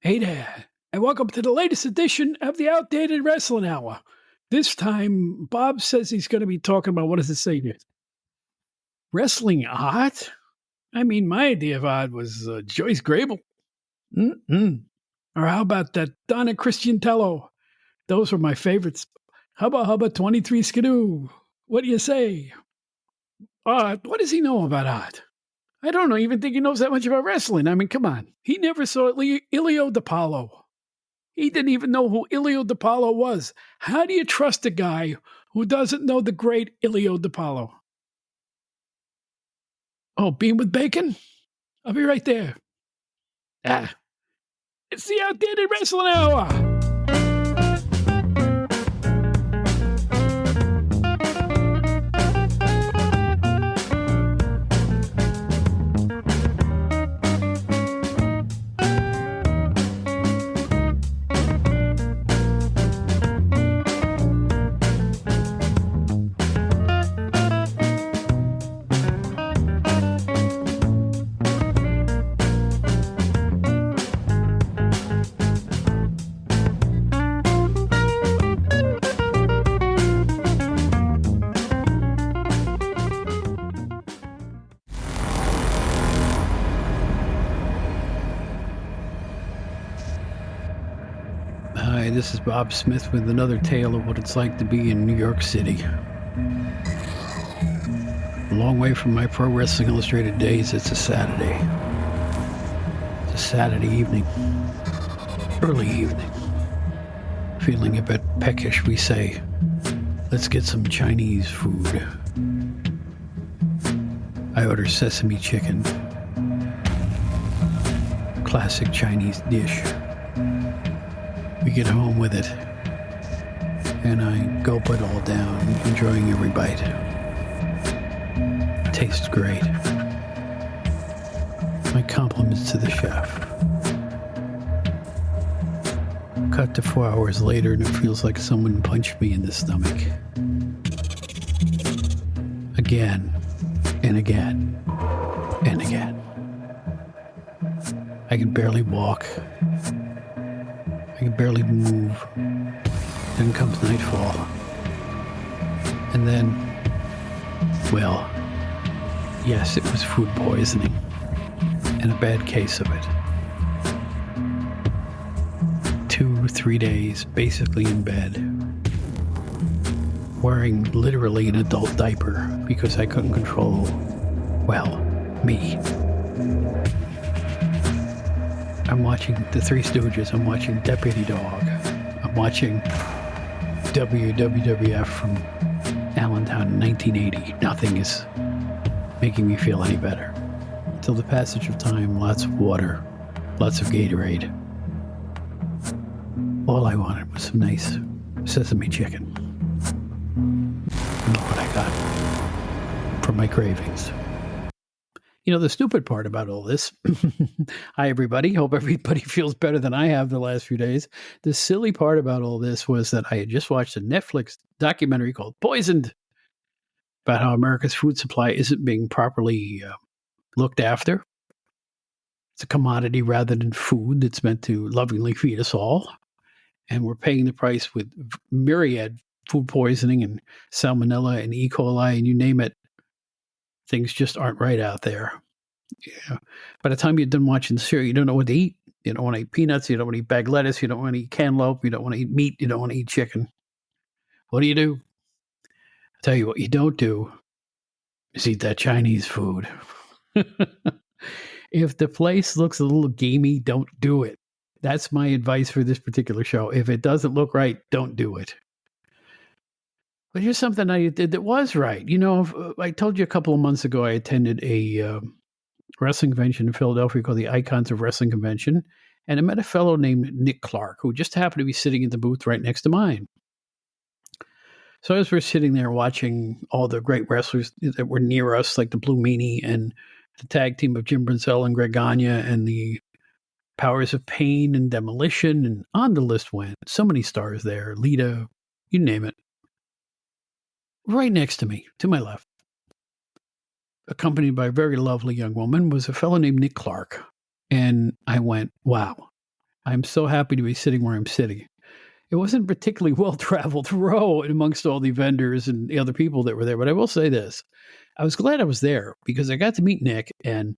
Hey there, and welcome to the latest edition of the Outdated Wrestling Hour. This time, Bob says he's going to be talking about, what does it say here? Wrestling art? I mean, my idea of art was Joyce Grable. Mm-mm. Or how about that Donna Christiantello? Those were my favorites. Hubba Hubba 23 Skidoo. What do you say? Art? What does he know about art? I don't know, even think he knows that much about wrestling. I mean, come on. He never saw Ilio DiPaolo. He didn't even know who Ilio DiPaolo was. How do you trust a guy who doesn't know the great Ilio DiPaolo? Oh, bean with bacon? I'll be right there. It's the Outdated Wrestling Hour. Hi, this is Bob Smith with another tale of what it's like to be in New York City. A long way from my Pro Wrestling Illustrated days, it's a Saturday. It's a Saturday evening. Early evening. Feeling a bit peckish, we say, let's get some Chinese food. I order sesame chicken. Classic Chinese dish. We get home with it, and I gulp it all down, enjoying every bite. Tastes great. My compliments to the chef. Cut to 4 hours later, and it feels like someone punched me in the stomach. Again, and again, and again. I can barely walk. I can barely move. Then comes nightfall. And then, well, yes, it was food poisoning. And a bad case of it. 2-3 days, basically in bed. Wearing literally an adult diaper because I couldn't control, well, me. I'm watching The Three Stooges. I'm watching Deputy Dog. I'm watching WWF from Allentown in 1980. Nothing is making me feel any better. Until the passage of time, lots of water, lots of Gatorade. All I wanted was some nice sesame chicken. And look what I got for my cravings. You know, the stupid part about all this, hi, everybody. Hope everybody feels better than I have the last few days. The silly part about all this was that I had just watched a Netflix documentary called Poisoned about how America's food supply isn't being properly looked after. It's a commodity rather than food that's meant to lovingly feed us all. And we're paying the price with myriad food poisoning and salmonella and E. coli and you name it. Things just aren't right out there. Yeah. By the time you're done watching the show, you don't know what to eat. You don't want to eat peanuts. You don't want to eat bag lettuce. You don't want to eat cantaloupe. You don't want to eat meat. You don't want to eat chicken. What do? I'll tell you what you don't do is eat that Chinese food. If the place looks a little gamey, don't do it. That's my advice for this particular show. If it doesn't look right, don't do it. But here's something I did that was right. You know, I told you a couple of months ago I attended a wrestling convention in Philadelphia called the Icons of Wrestling Convention, and I met a fellow named Nick Clark, who just happened to be sitting in the booth right next to mine. So as we're sitting there watching all the great wrestlers that were near us, like the Blue Meanie and the tag team of Jim Brunzell and Greg Gagne and the Powers of Pain and Demolition, and on the list went. So many stars there. Lita, you name it. Right next to me, to my left, accompanied by a very lovely young woman, was a fellow named Nick Clark. And I went, wow, I'm so happy to be sitting where I'm sitting. It wasn't a particularly well-traveled road amongst all the vendors and the other people that were there, but I will say this. I was glad I was there because I got to meet Nick, and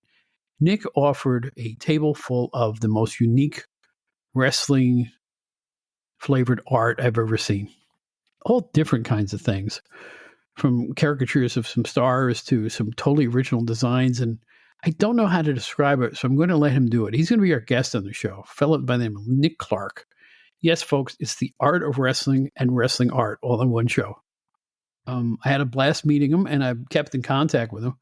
Nick offered a table full of the most unique wrestling flavored art I've ever seen. All different kinds of things, from caricatures of some stars to some totally original designs. And I don't know how to describe it, so I'm going to let him do it. He's going to be our guest on the show, a fellow by the name of Nick Clark. Yes, folks, it's the art of wrestling and wrestling art all in one show. I had a blast meeting him, and I kept in contact with him.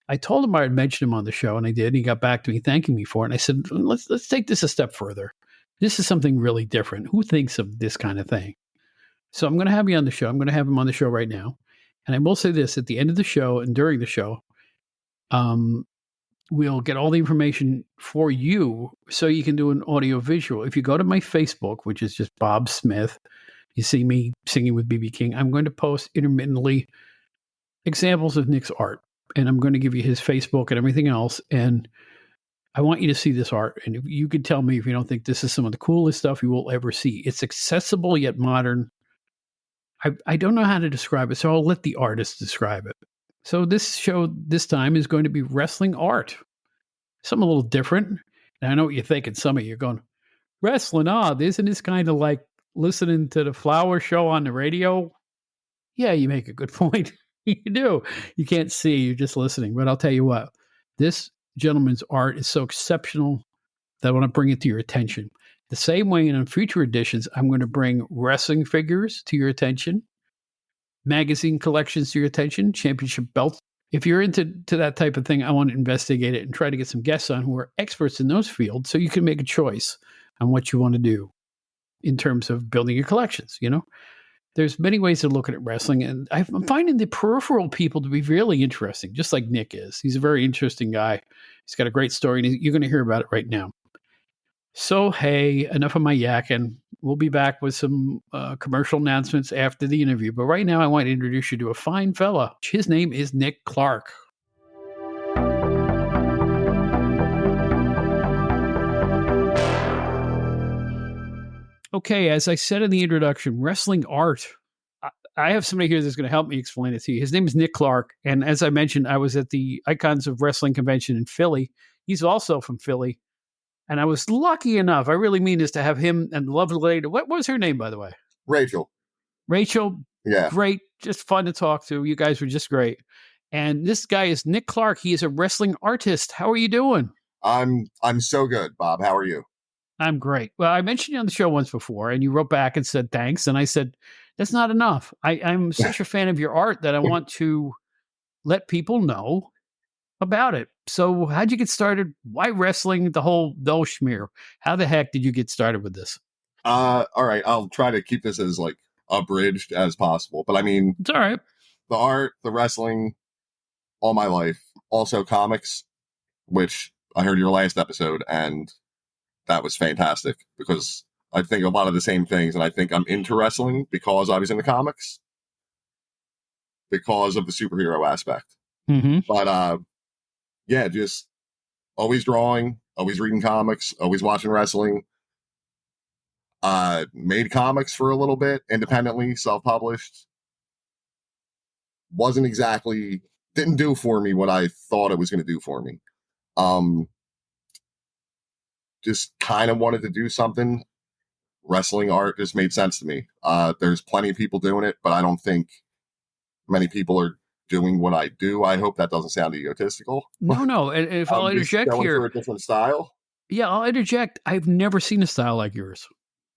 I told him I had mentioned him on the show, and I did. And he got back to me thanking me for it. And I said, let's take this a step further. This is something really different. Who thinks of this kind of thing? So I'm going to have you on the show. I'm going to have him on the show right now. And I will say this, at the end of the show and during the show, we'll get all the information for you so you can do an audio visual. If you go to my Facebook, which is just Bob Smith, you see me singing with BB King. I'm going to post intermittently examples of Nick's art, and I'm going to give you his Facebook and everything else. And I want you to see this art. And if you could tell me if you don't think this is some of the coolest stuff you will ever see. It's accessible yet modern. I don't know how to describe it, so I'll let the artist describe it. So this show this time is going to be wrestling art. Something a little different. And I know what you're thinking. Some of you are going, wrestling, isn't this kind of like listening to the Flower Show on the radio? Yeah, you make a good point. You do. You can't see, you're just listening. But I'll tell you what, this gentleman's art is so exceptional that I want to bring it to your attention. The same way in future editions, I'm going to bring wrestling figures to your attention, magazine collections to your attention, championship belts. If you're into that type of thing, I want to investigate it and try to get some guests on who are experts in those fields so you can make a choice on what you want to do in terms of building your collections. There's many ways to look at wrestling, and I'm finding the peripheral people to be really interesting, just like Nick is. He's a very interesting guy. He's got a great story, and you're going to hear about it right now. So, hey, enough of my yakking. We'll be back with some commercial announcements after the interview. But right now, I want to introduce you to a fine fella. His name is Nick Clark. Okay, as I said in the introduction, wrestling art. I have somebody here that's going to help me explain it to you. His name is Nick Clark. And as I mentioned, I was at the Icons of Wrestling convention in Philly. He's also from Philly. And I was lucky enough, I really mean this, to have him and the lovely lady. What was her name, by the way? Rachel. Yeah. Great. Just fun to talk to. You guys were just great. And this guy is Nick Clark. He is a wrestling artist. How are you doing? I'm so good, Bob. How are you? I'm great. Well, I mentioned you on the show once before, and you wrote back and said thanks. And I said, that's not enough. I'm such a fan of your art that I want to let people know about it. So how'd you get started? Why wrestling? The whole schmear. How the heck did you get started with this? All right. I'll try to keep this as like abridged as possible. But I mean, it's all right. The art, the wrestling, all my life. Also comics, which I heard your last episode, and that was fantastic because I think a lot of the same things, and I think I'm into wrestling because I was in the comics, because of the superhero aspect. Mm-hmm. But yeah, just always drawing, always reading comics, always watching wrestling. Made comics for a little bit, independently, self-published. Didn't do for me what I thought it was going to do for me. Just kind of wanted to do something. Wrestling art just made sense to me. There's plenty of people doing it, but I don't think many people are doing what I do. I hope that doesn't sound egotistical. No. And if I'll interject here, for a different style. Yeah, I'll interject. I've never seen a style like yours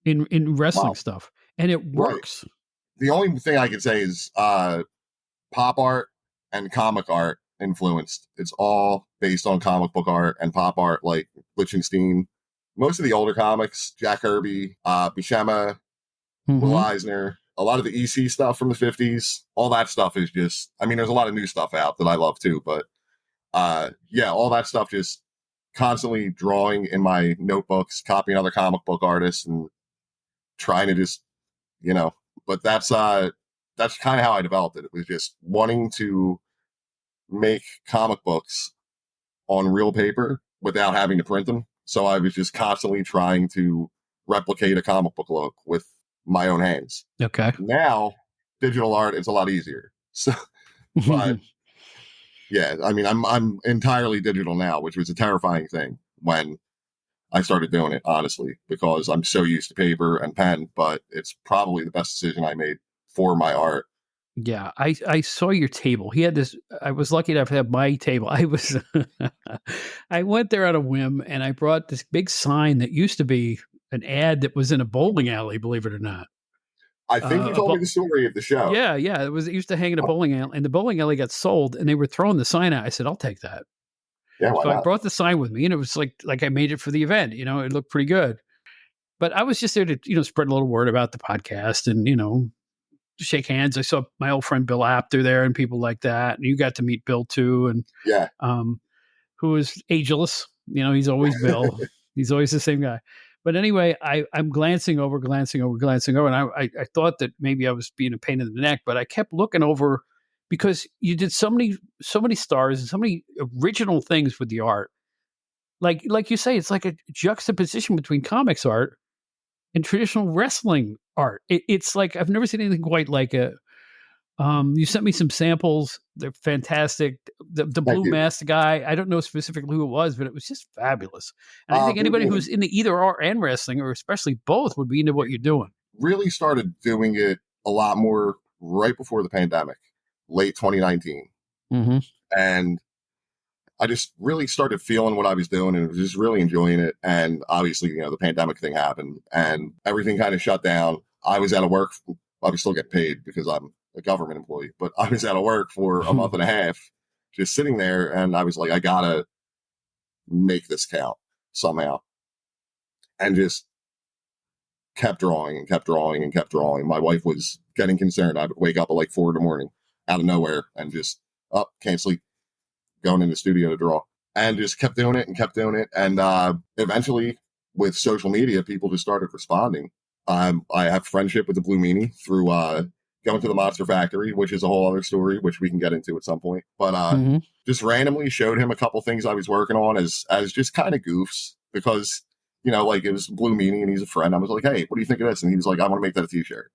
in wrestling stuff, and it works. Right. The only thing I could say is pop art and comic art influenced. It's all based on comic book art and pop art, like Lichtenstein. Most of the older comics, Jack Kirby, Buscema, Will Eisner, a lot of the EC stuff from the 50s, all that stuff is just, I mean, there's a lot of new stuff out that I love too, but yeah, all that stuff just constantly drawing in my notebooks, copying other comic book artists and trying to just, but that's kind of how I developed it. It was just wanting to make comic books on real paper without having to print them. So I was just constantly trying to replicate a comic book look with my own hands. Okay. Now, digital art, it's a lot easier. So, but yeah, I mean, I'm entirely digital now, which was a terrifying thing when I started doing it, honestly, because I'm so used to paper and pen. But it's probably the best decision I made for my art. Yeah, I saw your table. He had this. I was lucky enough to have my table. I was, I went there on a whim, and I brought this big sign that used to be an ad that was in a bowling alley. Believe it or not. I think you A told me the story of the show. Yeah, yeah. It was. It used to hang in a bowling alley, and the bowling alley got sold, and they were throwing the sign out. I said, "I'll take that." Yeah, why So I not? brought the sign with me, and it was like I made it for the event. It looked pretty good. But I was just there to spread a little word about the podcast, and shake hands. I saw my old friend Bill Apter there, and people like that. And you got to meet Bill too, and Yeah. who is ageless. He's always Bill. He's always the same guy. But anyway, I'm glancing over, and I thought that maybe I was being a pain in the neck, but I kept looking over because you did so many stars and so many original things with the art. Like you say, it's like a juxtaposition between comics art and traditional wrestling art. It's like I've never seen anything quite like it. You sent me some samples. They're fantastic. The Thank blue you. mask guy, I don't know specifically who it was, but it was just fabulous. And I think Blue anybody Meanie who's into either art and wrestling, or especially both, would be into what you're doing. really started doing it a lot more right before the pandemic, late 2019. Mm-hmm. And I just really started feeling what I was doing and was just really enjoying it. And obviously, the pandemic thing happened and everything kind of shut down. I was out of work. I was still getting paid because I'm a government employee, but I was out of work for a month and a half, just sitting there. And I was like, I gotta make this count somehow. And just kept drawing and kept drawing and kept drawing. My wife was getting concerned. I would wake up at like 4 a.m. out of nowhere and just, can't sleep, going in the studio to draw. And just kept doing it and kept doing it. And eventually, with social media, people just started responding. I have friendship with the Blue Meanie through going to the Monster Factory, which is a whole other story, which we can get into at some point. But Mm-hmm. just randomly showed him a couple things I was working on as just kind of goofs because, like it was Blue Meanie and he's a friend. I was like, hey, what do you think of this? And he was like, I want to make that a t-shirt.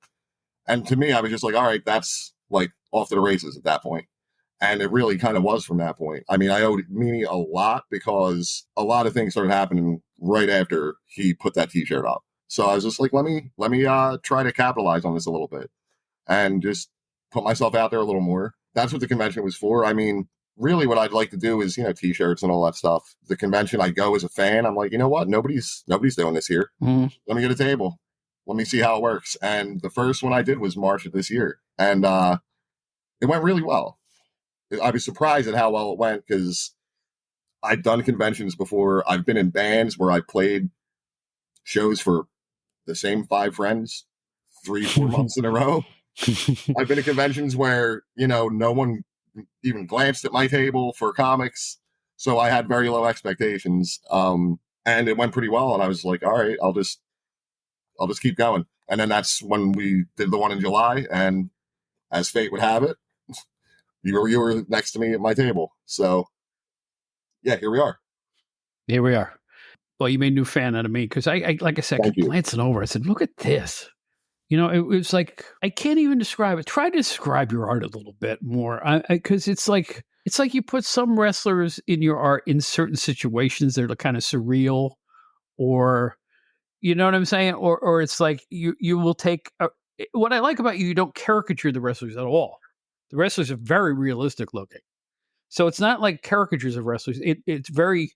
And to me, I was just like, all right, that's like off to the races at that point. And it really kind of was from that point. I mean, I owed Meanie a lot because a lot of things started happening right after he put that t-shirt up. So I was just like, let me try to capitalize on this a little bit and just put myself out there a little more. That's what the convention was for. I mean, really what I'd like to do is, t-shirts and all that stuff. The convention, I go as a fan. I'm like, you know what? Nobody's doing this here. Mm-hmm. Let me get a table. Let me see how it works. And the first one I did was March of this year. And it went really well. I was surprised at how well it went because I'd done conventions before. I've been in bands where I played shows for the same 5 friends 3-4 months in a row. I've been to conventions where, no one even glanced at my table for comics. So I had very low expectations. And it went pretty well. And I was like, all right, I'll just keep going. And then that's when we did the one in July. And as fate would have it, you were next to me at my table. So yeah, here we are. Here we are. Well, you made a new fan out of me because I like I said, I Thank kept you. glancing over. I said, look at this. It was like I can't even describe it. Try to describe your art a little bit more, because it's like you put some wrestlers in your art in certain situations that are kind of surreal, or you know what I'm saying, or it's like you will take. What I like about you, you don't caricature the wrestlers at all. The wrestlers are very realistic looking, so it's not like caricatures of wrestlers. It's very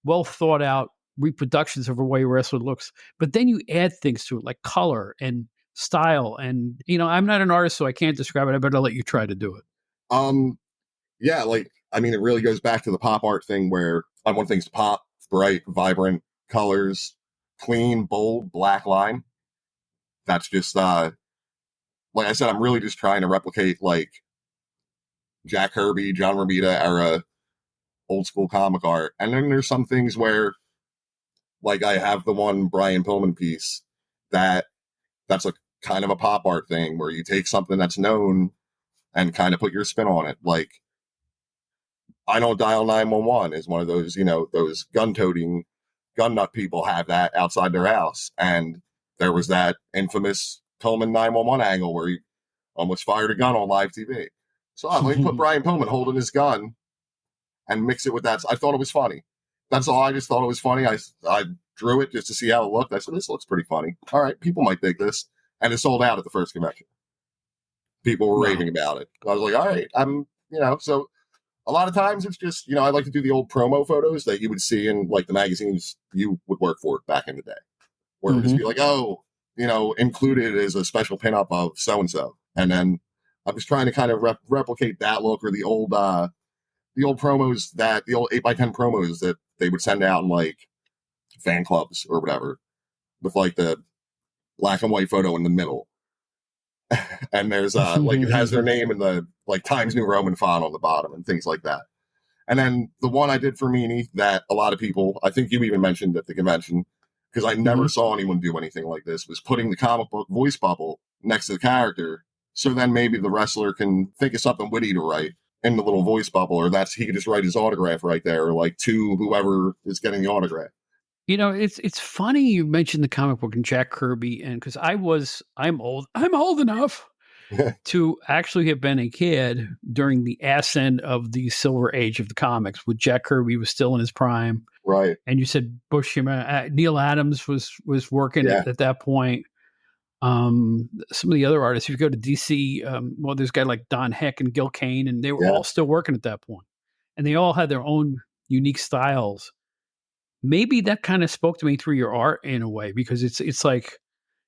well thought out reproductions of a way a wrestler looks. But then you add things to it like color and style. And, I'm not an artist, so I can't describe it. I better let you try to do it. Yeah, like, I mean, it really goes back to the pop art thing where I want things to pop, bright, vibrant colors, clean, bold, black line. That's just, like I said, I'm really just trying to replicate like Jack Kirby, John Romita era old school comic art. And then there's some things where, like, I have the one Brian Pillman piece that's a kind of a pop art thing where you take something that's known and kind of put your spin on it. Like, I Don't Dial 911 is one of those, those gun toting gun nut people have that outside their house. And there was that infamous Pillman 911 angle where he almost fired a gun on live TV. So let me put Brian Pillman holding his gun and mix it with that. I thought it was funny. That's all. I just thought it was funny. I drew it just to see how it looked. I said, this looks pretty funny. All right, people might dig this. And it sold out at the first convention. People were raving about it. I was like, all right, so a lot of times it's just, I like to do the old promo photos that you would see in like the magazines you would work for back in the day, where it would just be like, included as a special pinup of so-and-so. And then I'm just trying to kind of replicate that look, or the old promos, the old 8x10 promos that they would send out in like fan clubs or whatever, with like the black and white photo in the middle. And there's like it has their name in the like Times New Roman font on the bottom and things like that. And then the one I did for Meanie that a lot of people, I think you even mentioned at the convention, because I never saw anyone do anything like this, was putting the comic book voice bubble next to the character. So then maybe the wrestler can think of something witty to write in the little voice bubble, or he could just write his autograph right there, or like to whoever is getting the autograph. It's funny you mentioned the comic book and Jack Kirby, and because I'm old enough to actually have been a kid during the ascent of the silver age of the comics, with Jack Kirby was still in his prime, right? And you said Neil Adams was working at that point. Some of the other artists, if you go to DC, there's a guy like Don Heck and Gil Kane, and they were all still working at that point, and they all had their own unique styles. Maybe that kind of spoke to me through your art in a way, because it's like,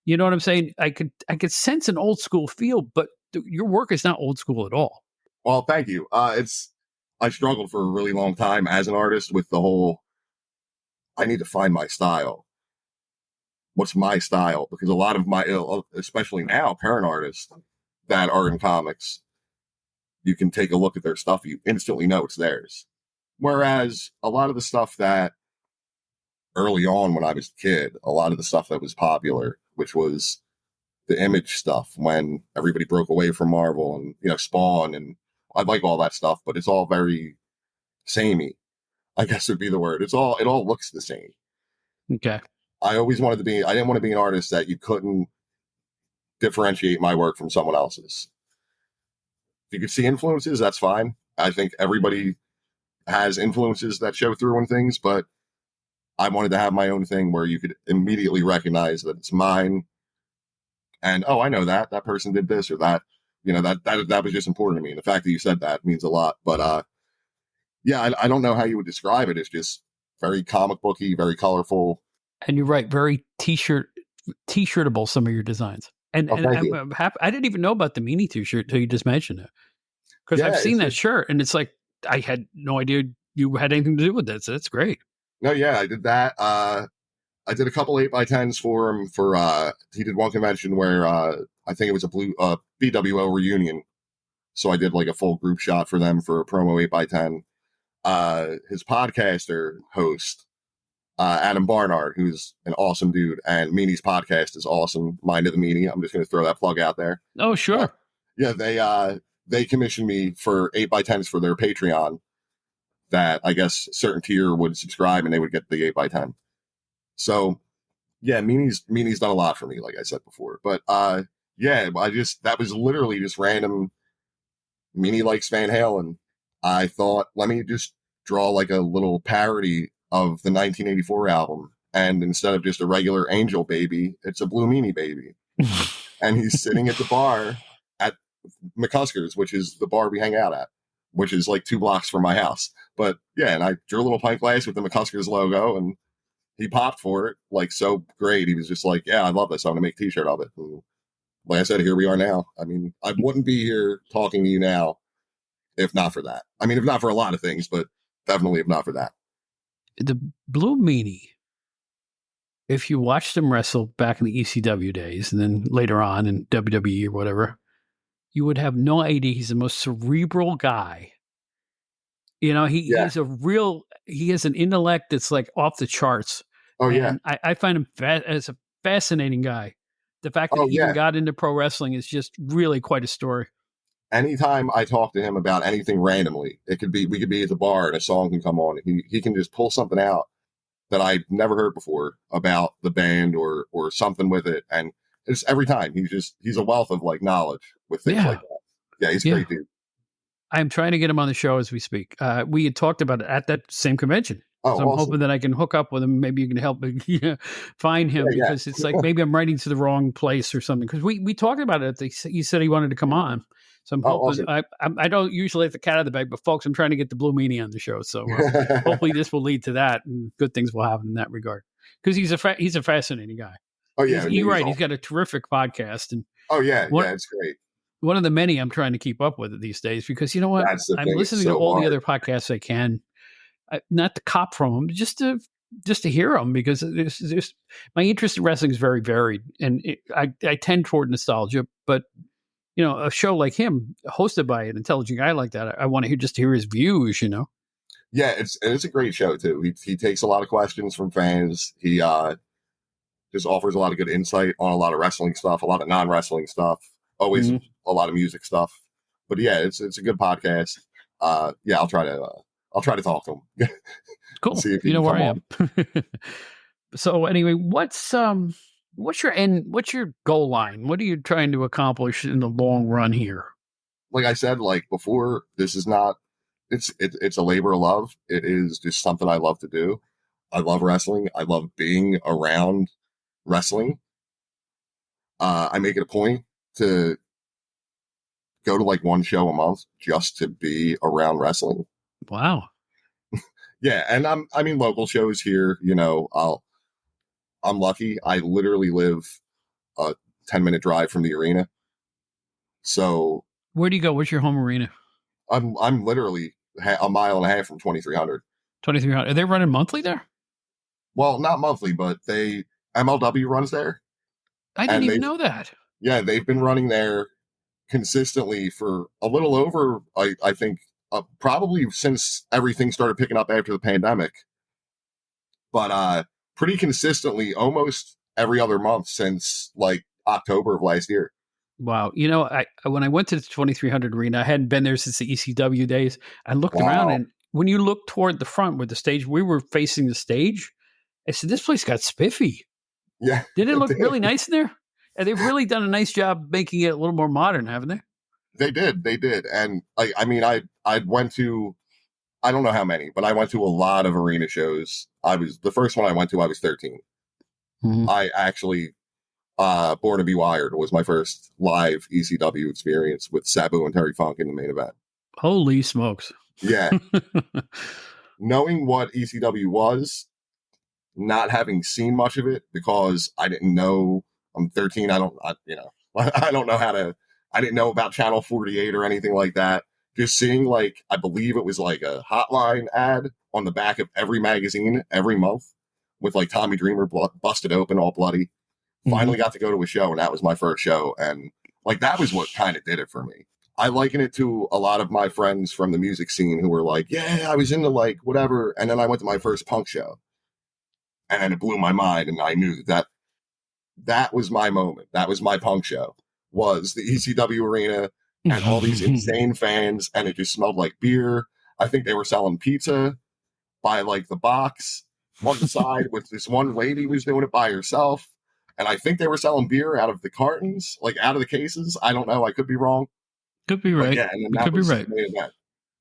you know what I'm saying? I could sense an old school feel, but your work is not old school at all. Well, thank you. I struggled for a really long time as an artist with the whole, I need to find my style. What's my style? Because a lot of my, especially now, current artists that are in comics, you can take a look at their stuff, you instantly know it's theirs. Whereas a lot of the stuff that early on when I was a kid, a lot of the stuff that was popular, which was the Image stuff when everybody broke away from Marvel, and, Spawn, and I like all that stuff, but it's all very samey, I guess would be the word. It all looks the same. Okay. I didn't want to be an artist that you couldn't differentiate my work from someone else's. If you could see influences, that's fine. I think everybody has influences that show through on things, but I wanted to have my own thing where you could immediately recognize that it's mine. And, I know that person did this or that, that was just important to me. And the fact that you said that means a lot. But, I don't know how you would describe it. It's just very comic booky, very colorful. And you're right. Very t-shirtable, some of your designs. And I'm happy. I didn't even know about the Meanie t-shirt until you just mentioned it. Because I've seen that shirt, and it's like, I had no idea you had anything to do with that. So that's great. No, yeah, I did that. I did a couple 8x10s for him he did one convention where I think it was a blue BWO reunion. So I did like a full group shot for them for a promo 8x10. His podcaster host, Adam Barnard, who's an awesome dude, and Meanie's podcast is awesome. Mind of the Meanie. I'm just going to throw that plug out there. Oh, sure. They commissioned me for 8x10s for their Patreon that I guess certain tier would subscribe and they would get the 8x10. So yeah, Meanie's done a lot for me, like I said before. But that was literally just random. Meanie likes Van Halen. I thought, let me just draw like a little parody of the 1984 album. And instead of just a regular Angel baby, it's a Blue Meanie baby. And he's sitting at the bar at McCusker's, which is the bar we hang out at, which is like 2 blocks from my house. But yeah, and I drew a little pint glass with the McCusker's logo, and he popped for it, like, so great. He was just like, yeah, I love this. I'm going to make a t-shirt of it. And like I said, here we are now. I mean, I wouldn't be here talking to you now if not for that. I mean, if not for a lot of things, but definitely if not for that. The Blue Meanie, if you watched him wrestle back in the ECW days and then later on in WWE or whatever, you would have no idea he's the most cerebral guy. He has an intellect that's like off the charts. Oh, yeah. I find him as a fascinating guy. The fact that he even got into pro wrestling is just really quite a story. Anytime I talk to him about anything randomly, we could be at the bar and a song can come on. He can just pull something out that I'd never heard before about the band or something with it. And it's every time he's a wealth of like knowledge with things Yeah. like that. Yeah, he's a Yeah. great dude. I'm trying to get him on the show as we speak. We had talked about it at that same convention. Oh, So I'm awesome. hoping that I can hook up with him. Maybe you can help me find him, Yeah, because it's like maybe I'm writing to the wrong place or something. Because we talked about it. He said he wanted to come on. So I'm Oh, hoping. awesome. I don't usually let the cat out of the bag, but folks, I'm trying to get the Blue Meanie on the show. So hopefully this will lead to that, and good things will happen in that regard. Because he's a fascinating guy. Oh yeah, I mean, You're he's right. He's awesome. got a terrific podcast, and Oh yeah, one yeah, it's great. one of the many I'm trying to keep up with these days, because you know what? That's the I'm thing. It's listening to so all the hard. other podcasts I can, not to cop from them, just to hear them, because there's my interest in wrestling is very varied, and I tend toward nostalgia. But a show like him, hosted by an intelligent guy like that, I want to hear his views. Yeah, it's a great show too. He takes a lot of questions from fans. He just offers a lot of good insight on a lot of wrestling stuff, a lot of non-wrestling stuff, always Mhm. a lot of music stuff. But yeah, it's a good podcast. Yeah, I'll try to talk to him. Cool. See if he You know can where come I on. am. So anyway, what's your goal line? What are you trying to accomplish in the long run here? Like I said, like before, this is not it's a labor of love. It is just something I love to do. I love wrestling. I love being around wrestling. I make it a point to go to like one show a month just to be around wrestling. Wow. Yeah, and I mean local shows here, I'm lucky. I literally live a 10-minute drive from the arena. So Where do you go? What's your home arena? I'm literally a mile and a half from 2300. 2300. Are they running monthly there? Well, not monthly, but they MLW runs there, I didn't and even know that. they've been running there consistently for a little over I think probably since everything started picking up after the pandemic, but pretty consistently almost every other month since like October of last year. Wow. When I went to the 2300 arena, I hadn't been there since the ECW days. I looked around, Wow. and when you look toward the front where the stage, we were facing the stage, I said, this place got spiffy. Yeah. Didn't it look really nice in there? And they've really done a nice job making it a little more modern, haven't they? They did. And I mean, I went to, I don't know how many, but I went to a lot of arena shows. The first one I went to, I was 13. Mm-hmm. I actually, Born to Be Wired was my first live ECW experience with Sabu and Terry Funk in the main event. Holy smokes. Yeah. Knowing what ECW was, not having seen much of it because I didn't know. I'm 13. I don't know I didn't know about Channel 48 or anything like that. Just seeing like, I believe it was like a hotline ad on the back of every magazine every month with like Tommy Dreamer busted open, all bloody. Finally got to go to a show, and that was my first show. And like, that was what kind of did it for me. I liken it to a lot of my friends from the music scene who were like, yeah, I was into like whatever. And then I went to my first punk show, and then it blew my mind. And I knew that was my moment. That was my punk show, was the ECW arena and all these insane fans. And it just smelled like beer. I think they were selling pizza by like the box on the side with this one lady was doing it by herself. And I think they were selling beer out of the cartons, like out of the cases. I don't know. I could be wrong. Could be But right. yeah, and then You that could be was right. the main event.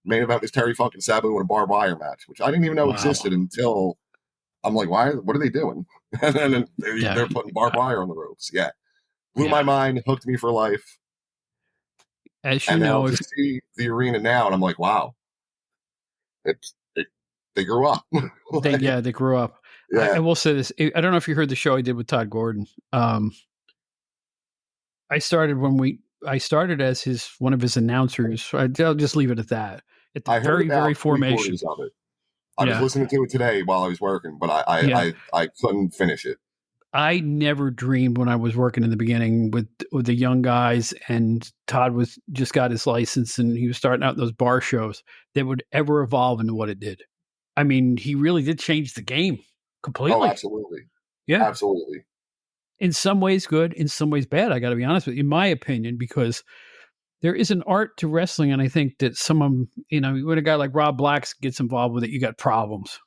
Main event was Terry Funk and Sabu in a barbed wire match, which I didn't even know Wow. existed until I'm like, what are they doing? And then they're putting barbed wire on the ropes. Yeah. Blew my mind, hooked me for life. As you And then I'll know, if just see the arena now, and I'm like, wow, it's they grew up. they grew up. Yeah. I will say this. I don't know if you heard the show I did with Todd Gordon. I started as one of his announcers. I'll just leave it at that. At the I heard very, about very formation. 3/4 of it. I was listening to it today while I was working, but I couldn't finish it. I never dreamed when I was working in the beginning with the young guys, and Todd was just got his license and he was starting out in those bar shows, that would ever evolve into what it did. I mean, he really did change the game Oh, completely. absolutely. Yeah. Absolutely. In some ways good, in some ways bad, I got to be honest with you, in my opinion, because there is an art to wrestling. And I think that when a guy like Rob Black gets involved with it, you got problems.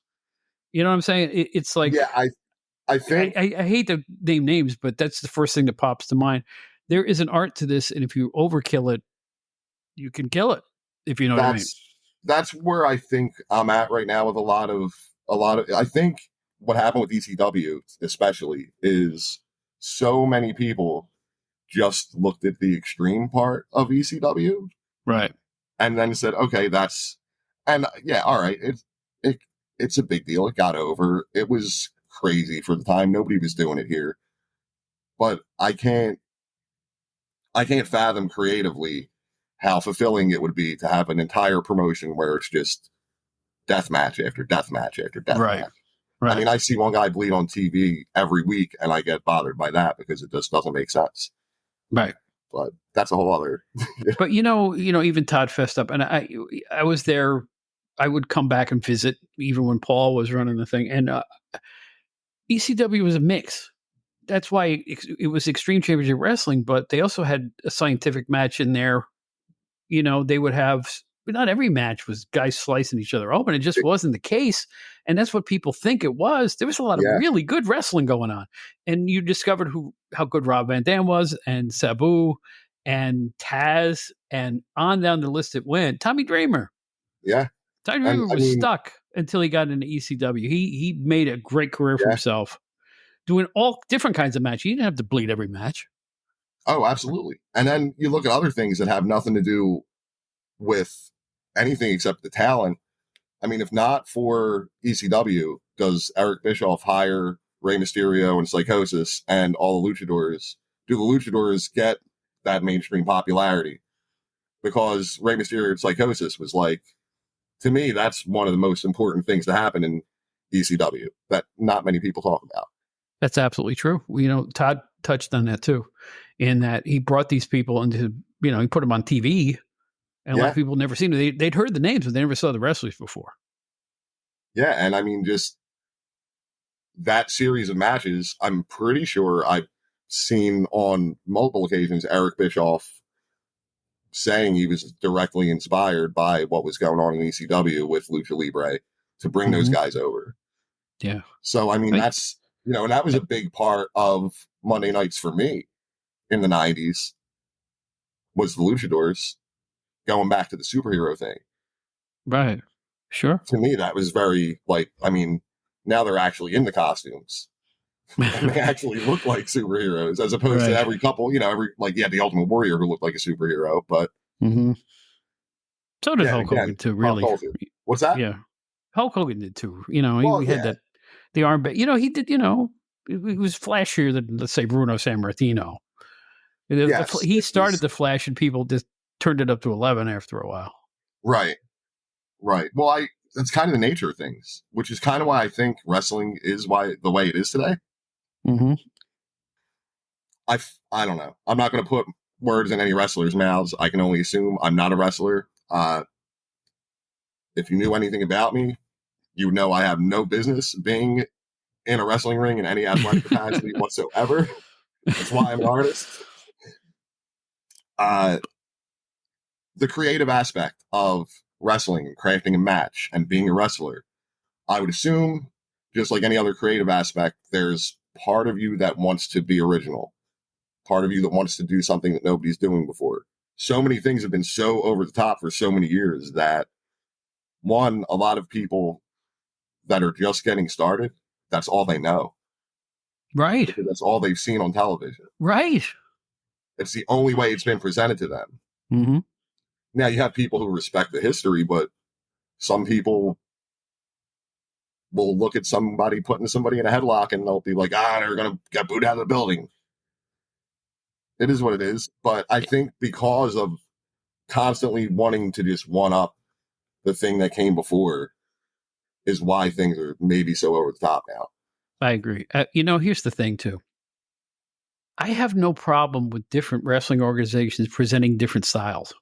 You know what I'm saying? It's like Yeah, I think I hate to name names, but that's the first thing that pops to mind. There is an art to this, and if you overkill it, you can kill it. If you know what I mean. that's that's where I think I'm at right now with a lot of I think what happened with ECW especially is so many people just looked at the extreme part of ECW Right. and then said, okay, that's and yeah, all right, it it's a big deal. It got over. It was crazy for the time. Nobody was doing it here. But I can't fathom creatively how fulfilling it would be to have an entire promotion where it's just death match after death match after death Right. match. I Right. mean, I see one guy bleed on TV every week, and I get bothered by that because it just doesn't make sense. Right. But that's a whole other. But even Todd fessed up, and I was there. I would come back and visit, even when Paul was running the thing, and ECW was a mix. That's why it was Extreme Championship Wrestling, but they also had a scientific match in there. They would have, but not every match was guys slicing each other open. It just wasn't the case. And that's what people think it was. There was a lot of Yeah, really good wrestling going on. And you discovered how good Rob Van Dam was, and Sabu and Taz, and on down the list it went. Tommy Dreamer. yeah, Tommy and Dreamer I was mean, stuck until he got into ECW. He made a great career for yeah, himself, doing all different kinds of matches. He didn't have to bleed every match. oh, absolutely. And then you look at other things that have nothing to do with anything except the talent. I mean, if not for ECW, does Eric Bischoff hire Rey Mysterio and Psychosis and all the luchadors? Do the luchadors get that mainstream popularity? Because Rey Mysterio and Psychosis was like, to me, that's one of the most important things to happen in ECW that not many people talk about. That's absolutely true. Todd touched on that too, in that he brought these people into, he put them on TV, and a lot of Yeah, people never seen them. They'd heard the names, but they never saw the wrestlers before. yeah. And I mean, just that series of matches, I'm pretty sure I've seen on multiple occasions Eric Bischoff saying he was directly inspired by what was going on in ECW with Lucha Libre to bring those Mm-hmm. guys over. Yeah. So, I mean, I, and that was a big part of Monday nights for me in the 90s was the luchadors going back to the superhero thing. right. Sure. To me, that was very like, I mean, now they're actually in the costumes and they actually look like superheroes as opposed to Right. every couple, the Ultimate Warrior who looked like a superhero. But Mm-hmm. So did yeah, Hulk again, Hogan too, pop really. culture. What's that? Yeah. Hulk Hogan did too. Well, He had yeah, the armband. He did, he was flashier than, let's say, Bruno Sammartino. yes, He it started was the flash, and people just turned it up to 11 after a while. right. Right. Well, that's kind of the nature of things, which is kind of why I think wrestling is why the way it is today. Mm-hmm. I don't know. I'm not going to put words in any wrestlers' mouths. I can only assume I'm not a wrestler. If you knew anything about me, you would know I have no business being in a wrestling ring in any athletic capacity whatsoever. That's why I'm an artist. Uh, the creative aspect of wrestling and crafting a match and being a wrestler, I would assume, just like any other creative aspect, there's part of you that wants to be original, part of you that wants to do something that nobody's doing before. So many things have been so over the top for so many years that, one, a lot of people that are just getting started, that's all they know Right. because that's all they've seen on television. Right. It's the only way it's been presented to them. Mm-hmm. Now, you have people who respect the history, but some people will look at somebody putting somebody in a headlock and they'll be like, they're going to get booed out of the building. It is what it is. But I think because of constantly wanting to just one up the thing that came before is why things are maybe so over the top now. I agree. Here's the thing too. I have no problem with different wrestling organizations presenting different styles.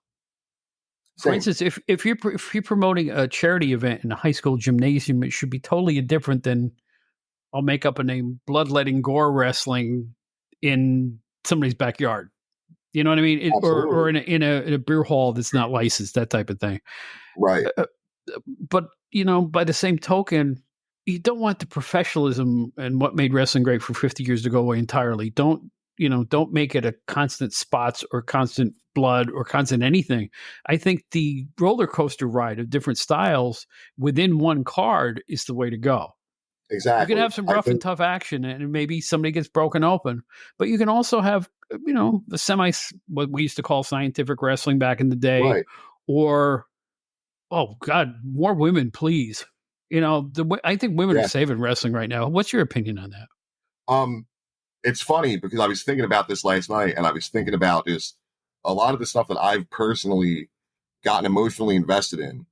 For Same. instance, if you're promoting a charity event in a high school gymnasium, it should be totally different than, I'll make up a name, bloodletting gore wrestling in somebody's backyard. You know what I mean? Or Absolutely. in a beer hall that's not licensed, that type of thing. Right. But by the same token, you don't want the professionalism and what made wrestling great for 50 years to go away entirely. Don't make it a constant spots or constant blood or constant anything. I think the roller coaster ride of different styles within one card is the way to go. You can Exactly. have some I rough and think tough action, and maybe somebody gets broken open, but you can also have, the what we used to call scientific wrestling back in the day, right. or oh God, more women, please. I think women are Yeah. saving wrestling right now. What's your opinion on that? Um, it's funny because I was thinking about this last night, and I was thinking about just a lot of the stuff that I've personally gotten emotionally invested in.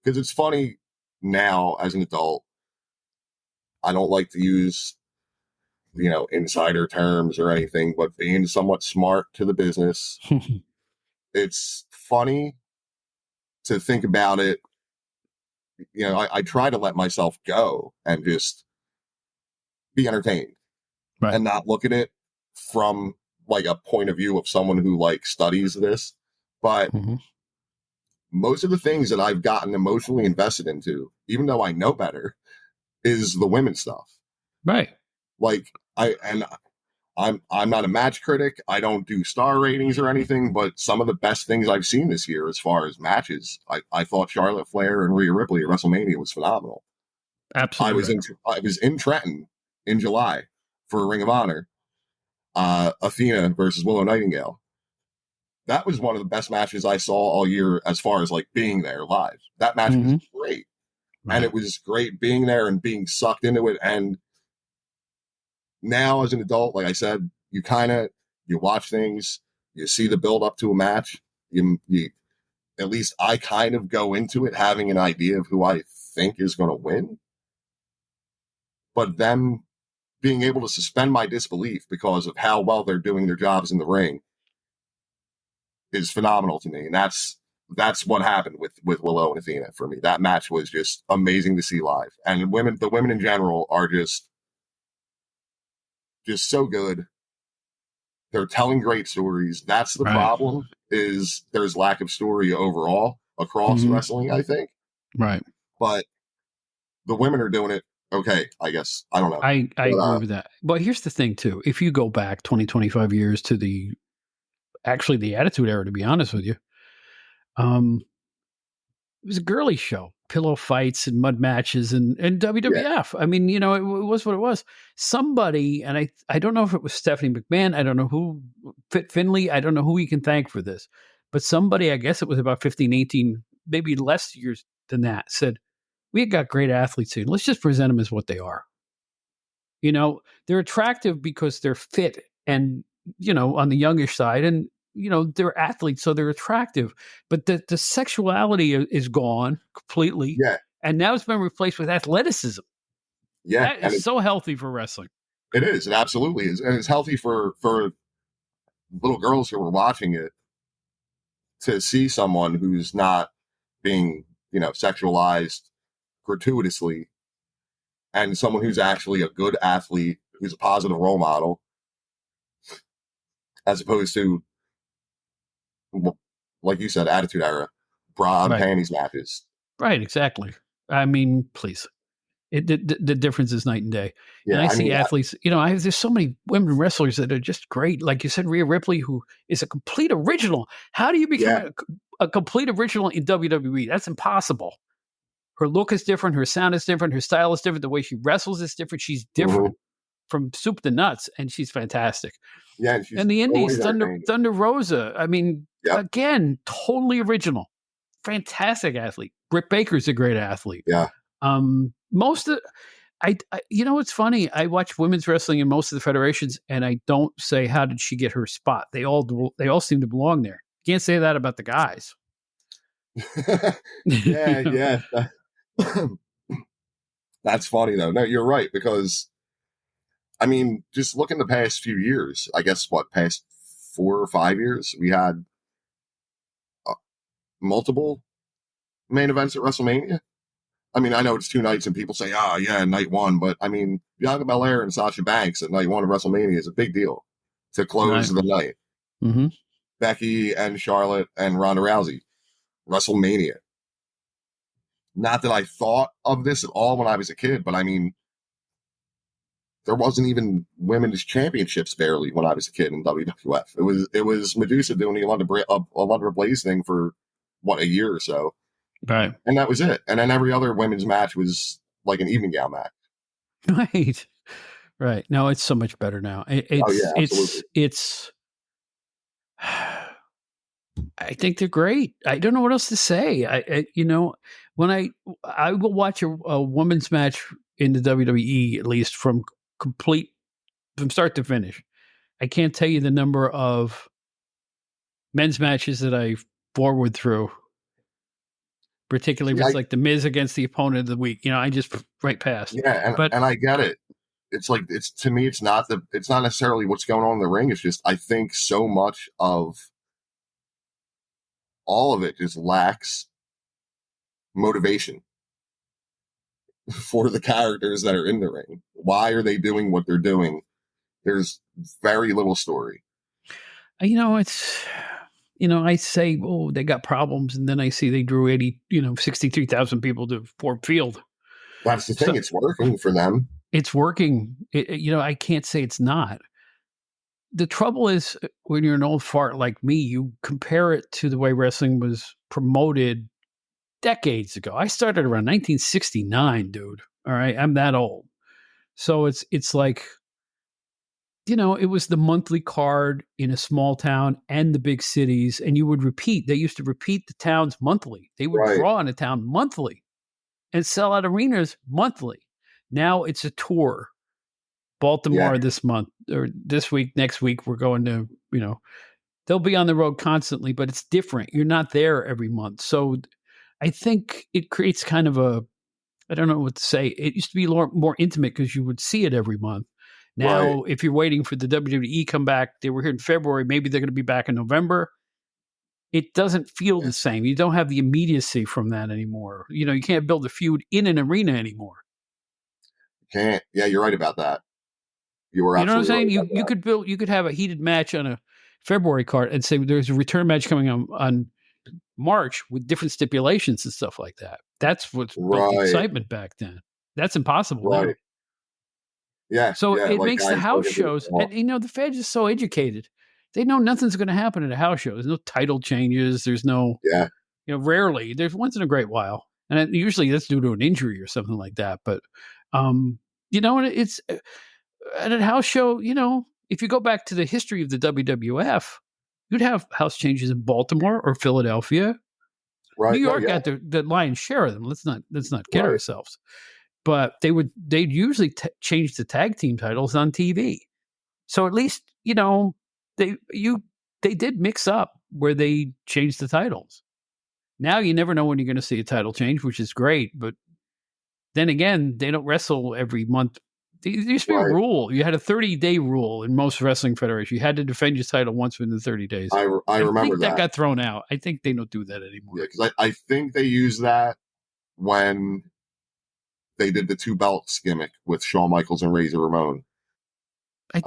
Because it's funny now as an adult, I don't like to use insider terms or anything, but being somewhat smart to the business, it's funny to think about it. I try to let myself go and just be entertained Right. and not look at it from like a point of view of someone who like studies this. But Hmm. most of the things that I've gotten emotionally invested into, even though I know better, is the women stuff. Right. Like I'm not a match critic. I don't do star ratings or anything, but some of the best things I've seen this year as far as matches, I thought Charlotte Flair and Rhea Ripley at WrestleMania was phenomenal. I Absolutely was right. in I was in Trenton in July for Ring of Honor, Athena versus Willow Nightingale. That was one of the best matches I saw all year as far as like being there live. That match was Hmm. great. And Right. it was great being there and being sucked into it. And now as an adult, like I said, you watch things, you see the build up to a match. You at least I kind of go into it having an idea of who I think is going to win. But them being able to suspend my disbelief because of how well they're doing their jobs in the ring is phenomenal to me. And that's what happened with Willow and Athena for me. That match was just amazing to see live. And the women in general are just so good. They're telling great stories. That's the Right. problem, is there's lack of story overall across Hmm. wrestling, I think. Right. But the women are doing it okay, I guess. I don't know. I But agree with that. But here's the thing too. If you go back 20, 25 years to the Attitude Era, to be honest with you, um, it was a girly show, pillow fights and mud matches and yeah, WWF. I mean, it was what it was. Somebody, and I don't know if it was Stephanie McMahon. I don't know who, Fit Finley. I don't know who you can thank for this, but somebody, I guess it was about 15, 18, maybe less years than that, said, we got great athletes here. Let's just present them as what they are. They're attractive because they're fit and, on the youngish side, and, they're athletes, so they're attractive. But the sexuality is gone completely. yeah, And now it's been replaced with athleticism. yeah. That is And so healthy for wrestling. it is. It absolutely is. And it's healthy for little girls who are watching it to see someone who's not being, sexualized gratuitously, and someone who's actually a good athlete, who's a positive role model, as opposed to, like you said, Attitude Era, bra and Right. panties matches. Right. Exactly. I mean, please. The difference is night and day. And Yeah, I I see mean, athletes, there's so many women wrestlers that are just great. Like you said, Rhea Ripley, who is a complete original. How do you become yeah, a complete original in WWE? That's impossible. Her look is different. Her sound is different. Her style is different. The way she wrestles is different. She's different hmm from soup to nuts, and she's fantastic. yeah, and she's And the Indies, always Thunder entertaining. Thunder Rosa. I mean, Yep, again, totally original. Fantastic athlete. Britt Baker's a great athlete. yeah. Most of it's funny. I watch women's wrestling in most of the federations, and I don't say how did she get her spot. They all seem to belong there. Can't say that about the guys. Yeah, yeah. That's funny though. No, you're right, because I mean, just look in the past few years. I guess past 4 or 5 years, we had uh, multiple main events at WrestleMania. I mean, I know it's 2 nights, and people say, "Ah, yeah, night one," but I mean, Bianca Belair and Sasha Banks at night one of WrestleMania is a big deal to close Right. the night. Hmm. Becky and Charlotte and Ronda Rousey, WrestleMania. Not that I thought of this at all when I was a kid, but I mean, there wasn't even women's championships barely when I was a kid in WWF. It was Medusa doing the Alundra Blaze thing for what, a year or so, Right. and that was it. And then every other women's match was like an evening gown match. Right. Right. No, it's so much better now. Oh yeah, absolutely. It's I think they're great. I don't know what else to say. When I will watch a women's match in the WWE, at least from start to finish. I can't tell you the number of men's matches that I forward through, particularly See, if it's like the Miz against the opponent of the week. I just right past. yeah, But and I get it. It's like, it's, to me, it's not necessarily what's going on in the ring. It's just, I think so much of all of it just lacks motivation for the characters that are in the ring. Why are they doing what they're doing? There's very little story. it's I say, oh, they got problems, and then I see they drew 63,000 people to Ford Field. That's the thing. So It's working for them. it's working. I can't say it's not. The trouble is, when you're an old fart like me, you compare it to the way wrestling was promoted decades ago. I started around 1969, dude. All right, I'm that old. So it's like, it was the monthly card in a small town and the big cities, and you would repeat. They used to repeat the towns monthly. They would Right. draw in a town monthly and sell out arenas monthly. Now it's a tour. Baltimore this month or this week, next week, we're going to, they'll be on the road constantly, but it's different. You're not there every month. So I think it creates kind of I don't know what to say. It used to be more intimate because you would see it every month. Now, Right. if you're waiting for the WWE comeback, they were here in February. Maybe they're going to be back in November. It doesn't feel the same. You don't have the immediacy from that anymore. You can't build a feud in an arena anymore. Can't. Yeah, you're right about that. You were You know what I'm saying? absolutely right. You could have a heated match on a February card and say there's a return match coming on March with different stipulations and stuff like that. That's what built the Right. excitement back then. That's impossible now. Right. Yeah. So Yeah. it Like makes the guys house don't get shows, it. and the fans are so educated. They know nothing's going to happen at a house show. There's no title changes. There's no, Yeah. rarely. There's once in a great while, and usually that's due to an injury or something like that. But, it's at a house show. If you go back to the history of the WWF, you'd have house changes in Baltimore or Philadelphia. Right. New No, York yeah. got the lion's share of them. Let's not kid Right. ourselves. But they'd usually change the tag team titles on TV. So at least they did mix up where they changed the titles. Now you never know when you're going to see a title change, which is great. But then again, they don't wrestle every month. There used to be a Right. rule. You had a 30-day rule in most wrestling federations. You had to defend your title once within 30 days. I remember think that that. got thrown out. I think they don't do that anymore. Yeah, because I think they used that when they did the two belts gimmick with Shawn Michaels and Razor Ramon.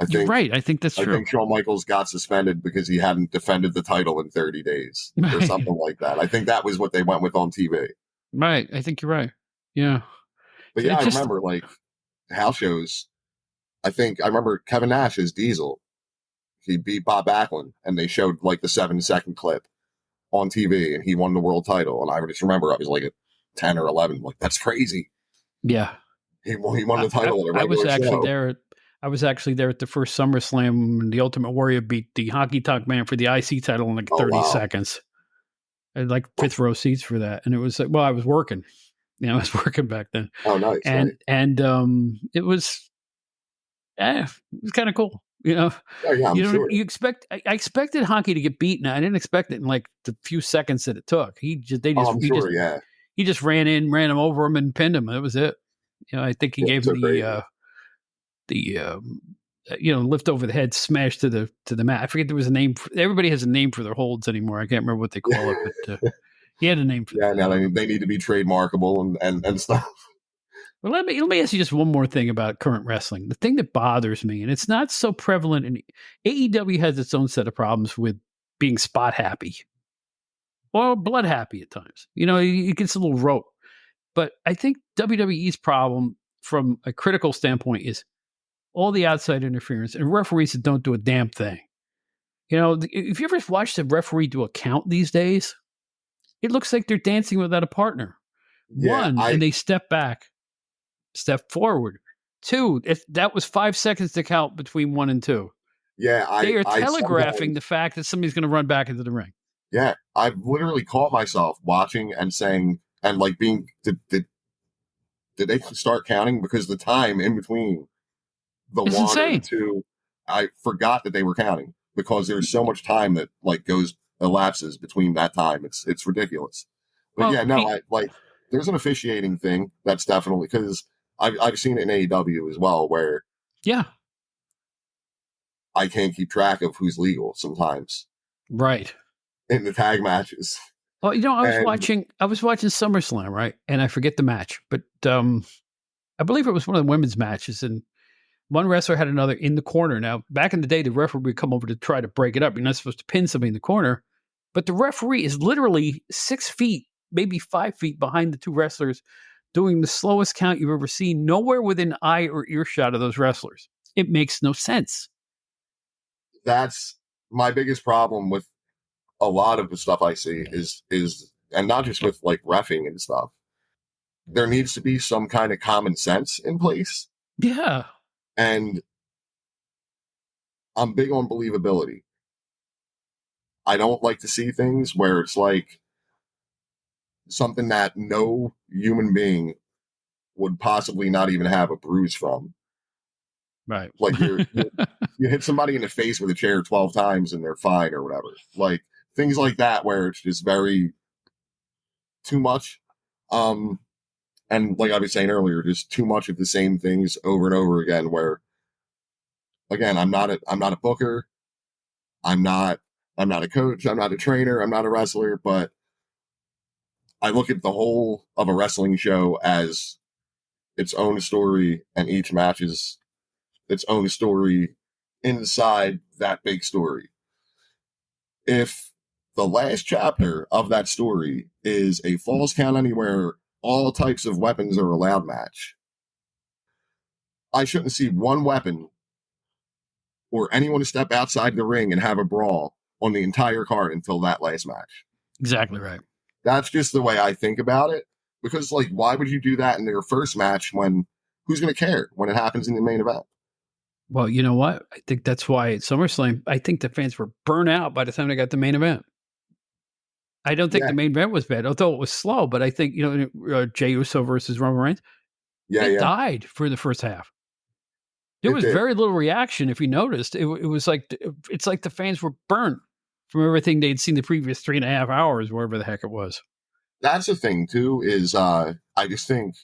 You're right. I think that's I true. think Shawn Michaels got suspended because he hadn't defended the title in 30 days or Right. something like that. I think that was what they went with on TV. Right. I think you're right. Yeah. But yeah, I remember like house shows. I remember Kevin Nash as Diesel. He beat Bob Backlund, and they showed like the 7-second clip on TV, and he won the world title. And I just remember I was like at 10 or 11, like, that's crazy. Yeah. He won the title at a regular I was show. actually there at the first SummerSlam when the Ultimate Warrior beat the Honky Tonk Man for the IC title in like 30 seconds. I had like fifth row seats for that. And it was like, well, I was working. I was working back then. Oh, nice. And it was kind of cool. Yeah, I'm sure. I expected Honky to get beaten. I didn't expect it in like the few seconds that it took. He just ran him over him and pinned him. That was it. I think he gave him the lift over the head smash to the mat. I forget there was a name. Everybody has a name for their holds anymore. I can't remember what they call it, but he had a name for that. Yeah, now they need to be trademarkable and stuff. Well, let me ask you just one more thing about current wrestling. The thing that bothers me, and it's not so prevalent in AEW, has its own set of problems with being spot happy or blood happy at times. It gets a little rote. But I think WWE's problem from a critical standpoint is all the outside interference and referees that don't do a damn thing. If you ever watched a referee do a count these days, it looks like they're dancing without a partner. Yeah, One, and they step back, step forward. Two, if that was 5 seconds to count between one and two. They are I telegraphing the sometimes, fact that somebody's going to run back into the ring. yeah, I've literally caught myself watching and saying, and like being, did they start counting? Because the time in between the It's one or the insane. two, I forgot that they were counting because there's so much time that like elapses between that time. It's ridiculous. But Well, yeah, no, I like there's an officiating thing that's definitely because I've seen it in AEW as well where yeah, I can't keep track of who's legal sometimes right. in the tag matches. Well, I was And watching SummerSlam, right? And I forget the match, but I believe it was one of the women's matches, and one wrestler had another in the corner. Now, back in the day, the referee would come over to try to break it up. You're not supposed to pin somebody in the corner, but the referee is literally 6 feet, maybe 5 feet behind the two wrestlers, doing the slowest count you've ever seen, nowhere within eye or earshot of those wrestlers. It makes no sense. that's my biggest problem with a lot of the stuff I see is and not just with like reffing and stuff. There needs to be some kind of common sense in place. Yeah, And I'm big on believability. I don't like to see things where it's like something that no human being would possibly not even have a bruise from. right. Like you hit somebody in the face with a chair 12 times and they're fine or whatever. Like things like that where it's just very too much. Um and like I was saying earlier, just too much of the same things over and over again where again, I'm not a booker. I'm not I'm not a coach, I'm not a trainer, I'm not a wrestler, but I look at the whole of a wrestling show as its own story, and each match is its own story inside that big story. If the last chapter of that story is a Falls Count Anywhere, all types of weapons are allowed match, I shouldn't see one weapon or anyone to step outside the ring and have a brawl on the entire card until that last match. Exactly right. That's just the way I think about it. Because, like, why would you do that in your first match when who's going to care when it happens in the main event? Well, you know what? I think that's why at SummerSlam, I think the fans were burnt out by the time they got the main event. I don't think Yeah, the main event was bad, although it was slow. But I think Jey Uso versus Roman Reigns, yeah, it yeah. died for the first half. There It was did. very little reaction. If you noticed, it was like it's like the fans were burnt from everything they'd seen the previous 3.5 hours, wherever the heck it was. That's the thing too. Is I just think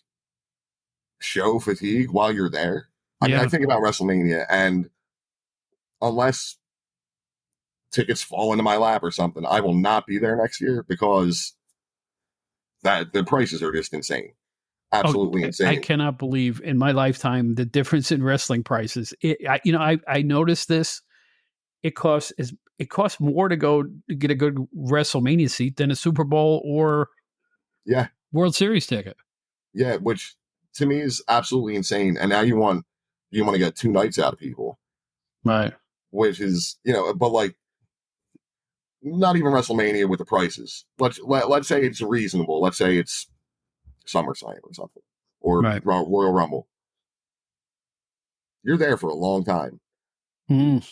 show fatigue while you're there. I mean, I Yeah. think about WrestleMania, and unless tickets fall into my lap or something, I will not be there next year because that the prices are just insane, Oh, absolutely I insane. cannot believe in my lifetime the difference in wrestling prices. I noticed this. It costs more to go to get a good WrestleMania seat than a Super Bowl or Yeah, World Series ticket. yeah, which to me is absolutely insane. And now you want to get 2 nights out of people, Right. which is but like not even WrestleMania with the prices. Let's say it's reasonable. Let's say it's SummerSlam or something or Right. Royal Rumble. You're there for a long time. Mm.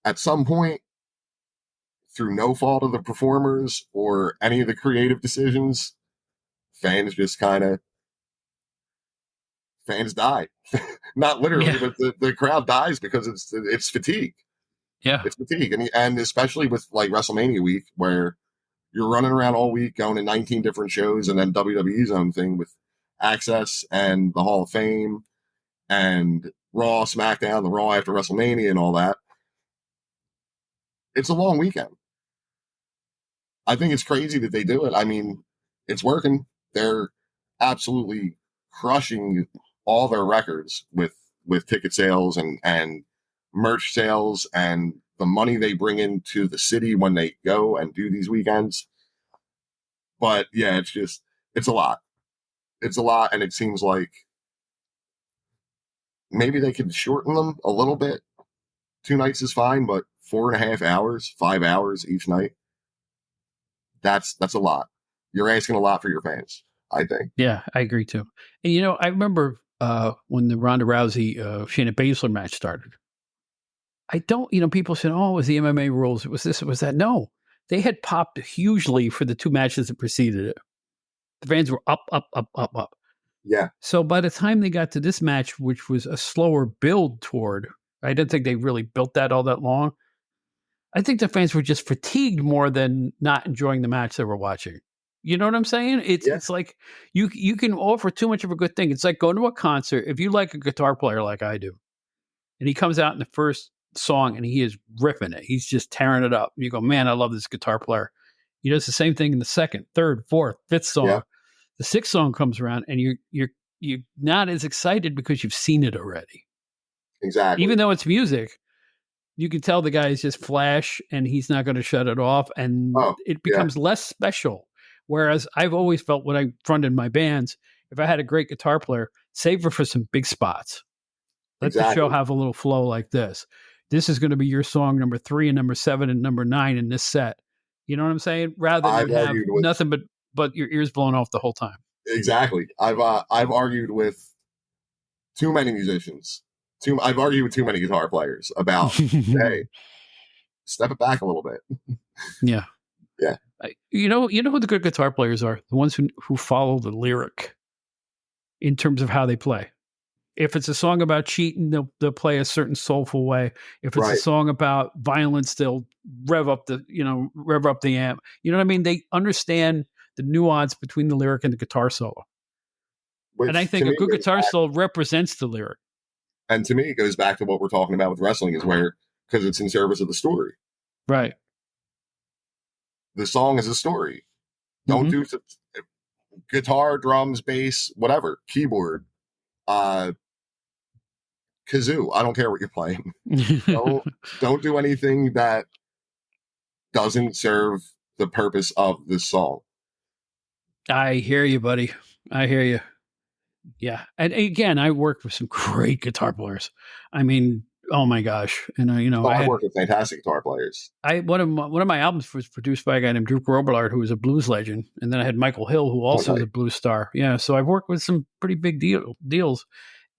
At some point, through no fault of the performers or any of the creative decisions, fans just kind of fans die. Not literally, Yeah. but the crowd dies because it's fatigue. Yeah. It's fatigue, and especially with like WrestleMania week where you're running around all week going to 19 different shows, and then WWE's own thing with Access and the Hall of Fame and Raw, SmackDown, the Raw after WrestleMania, and all that. It's a long weekend. I think it's crazy that they do it. I mean, it's working. They're absolutely crushing all their records with ticket sales and merch sales and the money they bring into the city when they go and do these weekends. But yeah, it's just It's a lot. It's a lot, and it seems like maybe they could shorten them a little bit. 2 nights is fine, but 4.5 hours, 5 hours each night, that's a lot. You're asking a lot for your fans, I think. Yeah, I agree too. And I remember when the Ronda Rousey Shayna Baszler match started. I don't, people said, "Oh, it was the MMA rules. It was this, it was that." No, they had popped hugely for the 2 matches that preceded it. The fans were up, up, up, up, up. Yeah, So by the time they got to this match, which was a slower build toward, I didn't think they really built that all that long. I think the fans were just fatigued more than not enjoying the match they were watching. You know what I'm saying? It's yeah, it's like you can offer too much of a good thing. It's like going to a concert. If you like a guitar player like I do, and he comes out in the first song and he is ripping it, he's just tearing it up. You go, man, I love this guitar player. He does the same thing in the second, third, fourth, fifth yeah, song. The sixth song comes around, and you're not as excited because you've seen it already. exactly. Even though it's music, you can tell the guy is just flash and he's not going to shut it off, and Oh, it yeah, becomes less special. Whereas I've always felt when I fronted my bands, if I had a great guitar player, save her for some big spots. Let the show exactly. have a little flow like this. This is going to be your song number 3 and number 7 and number 9 in this set. You know what I'm saying? Rather than I've have argued with nothing but your ears blown off the whole time. exactly. I've argued with too many musicians. I've argued with too many guitar players about, hey, step it back a little bit. Yeah. Yeah, You know who the good guitar players are? The ones who follow the lyric in terms of how they play. If it's a song about cheating, they'll play a certain soulful way. If it's a right. song about violence, they'll rev up the amp. You know what I mean? They understand the nuance between the lyric and the guitar solo. And I Which to think a me good goes guitar back, solo represents the lyric. and to me it goes back to what we're talking about with wrestling is where because it's in service of the story. Right. The song is a story. Don't Hmm. do guitar, drums, bass, whatever, keyboard, uh, kazoo. I don't care what you're playing. Don't don't do anything that doesn't serve the purpose of this song. I hear you, buddy. I hear you. Yeah. And again, I worked with some great guitar players. I mean, oh my gosh. And Oh, I I've had worked with fantastic guitar players. one of my albums was produced by a guy named Drew Robillard, who was a blues legend, and then I had Michael Hill, who Oh, also is nice. a blues star. Yeah, so I've worked with some pretty big deals,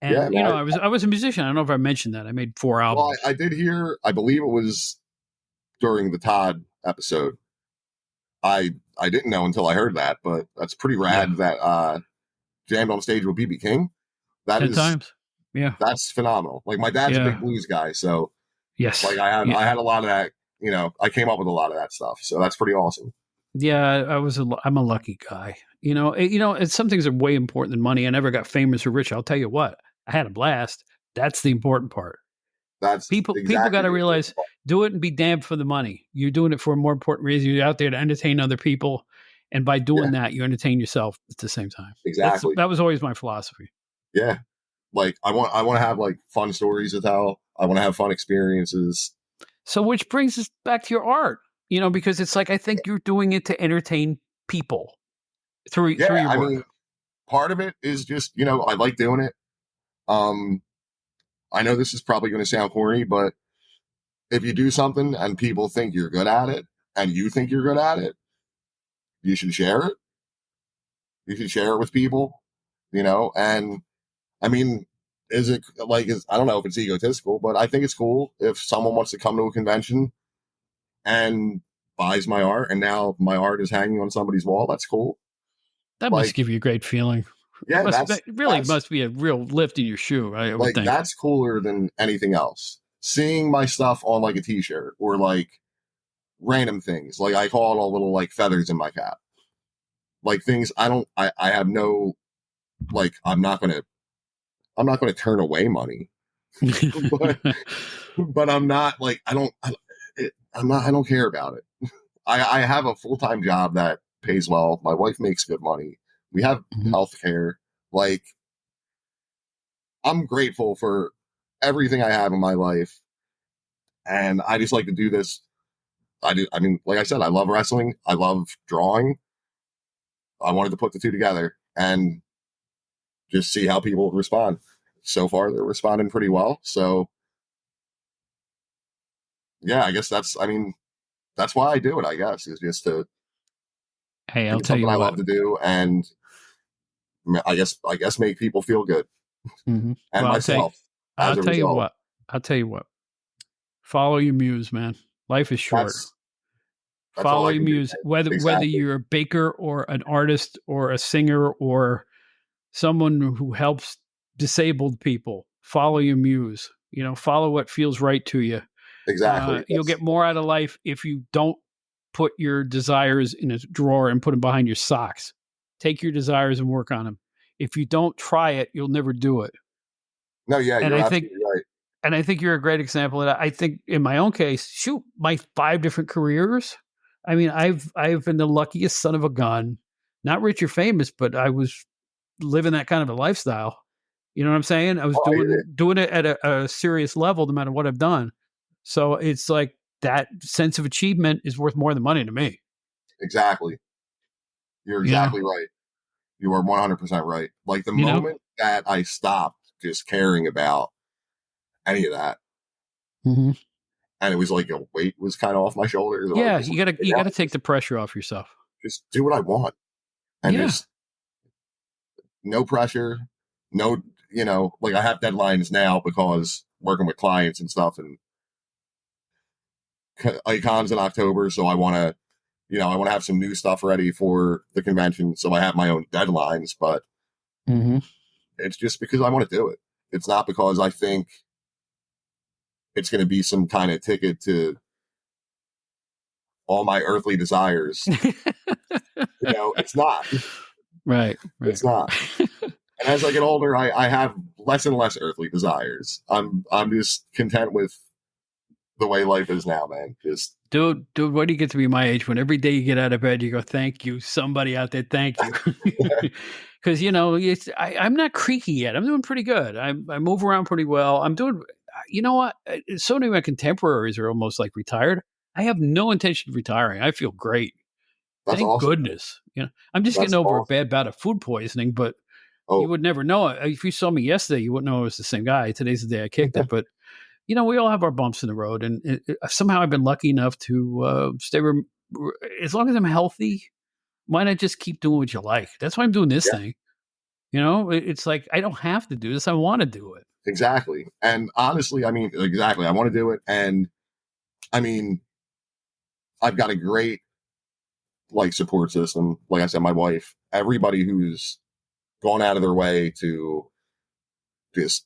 Yeah, and man. I was a musician. I don't know if I mentioned that. I made 4 Well, albums. I did hear. I believe it was during the Todd episode. I didn't know until I heard that, but that's pretty Yeah, rad that jammed on stage with BB King. That 10 is times. Yeah, that's phenomenal. Like my dad's a yeah, big blues guy, so like yes, yeah, I had a lot of that. I came up with a lot of that stuff, so that's pretty awesome. yeah. I'm a lucky guy. It's some things are way important than money. I never got famous or rich. I'll tell you what, I had a blast. That's the important part. That's People got exactly to the important realize, part. do it and be damned for the money. You're doing it for a more important reason. You're out there to entertain other people, and by Yeah, doing that, you entertain yourself at the same time. exactly. That was always my philosophy. Yeah, like I want to have like fun stories to tell. I want to have fun experiences. So, which brings us back to your art, because it's like I think you're doing it to entertain people through Yeah, your I work. mean, part of it is just I like doing it. Um, I know this is probably going to sound corny, but if you do something and people think you're good at it, and you think you're good at it, you should share it. You should share it with people. And I mean, is it like I don't know if it's egotistical, but I think it's cool if someone wants to come to a convention and buys my art, and now my art is hanging on somebody's wall. That's cool. That must Like, give you a great feeling. yeah, It really must be a real lift in your shoe. I would think. that's cooler than anything else. Seeing my stuff on like a T-shirt or like random things, like I call it all little like feathers in my cap, like things I have no like. I'm not gonna turn away money, but I'm not like I don't care about it. I have a full time job that pays well. My wife makes good money. We have Mhm. health care. Like I'm grateful for everything I have in my life, and I just like to do this. I do. I mean, like I said, I love wrestling. I love drawing. I wanted to put the two together and just see how people respond. So far, they're responding pretty well. So, yeah, I guess that's why I do it. I guess is just to Hey, I'll it's tell something you I what. love to do, and I guess make people feel good Mm-hmm. and Well, myself I'll as a tell you result. what. I'll tell you what. Follow your muse, man. Life is short. That's all Follow I your can do. muse. Whether Exactly. you're a baker or an artist or a singer or someone who helps disabled people, follow your muse. Follow what feels right to you. Exactly. You'll get more out of life if you don't put your desires in a drawer and put them behind your socks. Take your desires and work on them. If you don't try it, you'll never do it. No, yeah, And you're I think absolutely right. and I think you're a great example of that. I think in my own case, shoot, my 5 different careers. I mean, I've been the luckiest son of a gun. Not rich or famous, but I was living that kind of a lifestyle. You know what I'm saying? I was Oh, I hear it. doing it at a serious level, no matter what I've done. So it's like that sense of achievement is worth more than money to me. Exactly. You're You know, exactly right. You are 100% right. Like the you know. moment that I stopped just caring about any of that, Hmm. and it was like a weight was kind of off my shoulders, and I was Yeah, just like, okay, you now gotta take the pressure off yourself. just do what I want, and Yeah. just no pressure, no, like I have deadlines now because working with clients and stuff, and icons in October, so I want to have some new stuff ready for the convention, so I have my own deadlines, but Hmm. it's just because I want to do it. It's not because I think it's going to be some kind of ticket to all my earthly desires. It's not. Right. Right. It's not. And as I get older, I have less and less earthly desires. I'm just content with the way life is now, man. Just Dude, why do you get to be my age when every day you get out of bed, you go, thank you, somebody out there, thank you. Because, I'm not creaky yet. I'm doing pretty good. I move around pretty well. I'm doing, you know what? So many of my contemporaries are almost like retired. I have no intention of retiring. I feel great. that's Thank awesome. goodness. I'm just That's getting over a awesome. bad bout of food poisoning, but you Oh, would never know it. If you saw me yesterday, you wouldn't know it was the same guy. Today's the day I kicked it, but we all have our bumps in the road, and somehow I've been lucky enough to stay. As long as I'm healthy, why not just keep doing what you like? That's why I'm doing this yeah, thing. It's like I don't have to do this; I want to do it. exactly. And honestly, exactly. I want to do it, and I mean, I've got a great support system. Like I said, my wife, everybody who's gone out of their way to just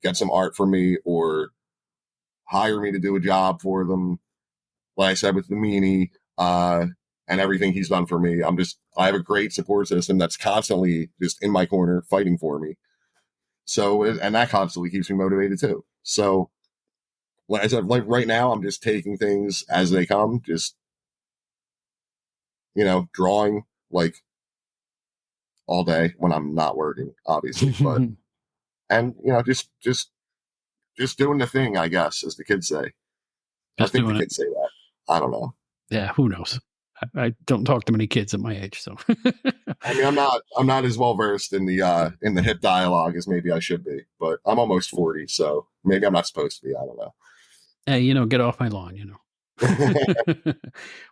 get some art for me or hire me to do a job for them. Like I said, with the meanie, and everything he's done for me, I have a great support system that's constantly just in my corner fighting for me. So, and that constantly keeps me motivated too. So, like I said, like right now, I'm just taking things as they come, just, drawing like all day when I'm not working, obviously, but, and, just doing the thing, I guess, as the kids say. I Just think the doing it. kids say that. I don't know. Yeah, who knows? I don't talk to many kids at my age, so. I'm not as well versed in the hip dialogue as maybe I should be, but I'm almost 40, so maybe I'm not supposed to be. I don't know. Hey, get off my lawn.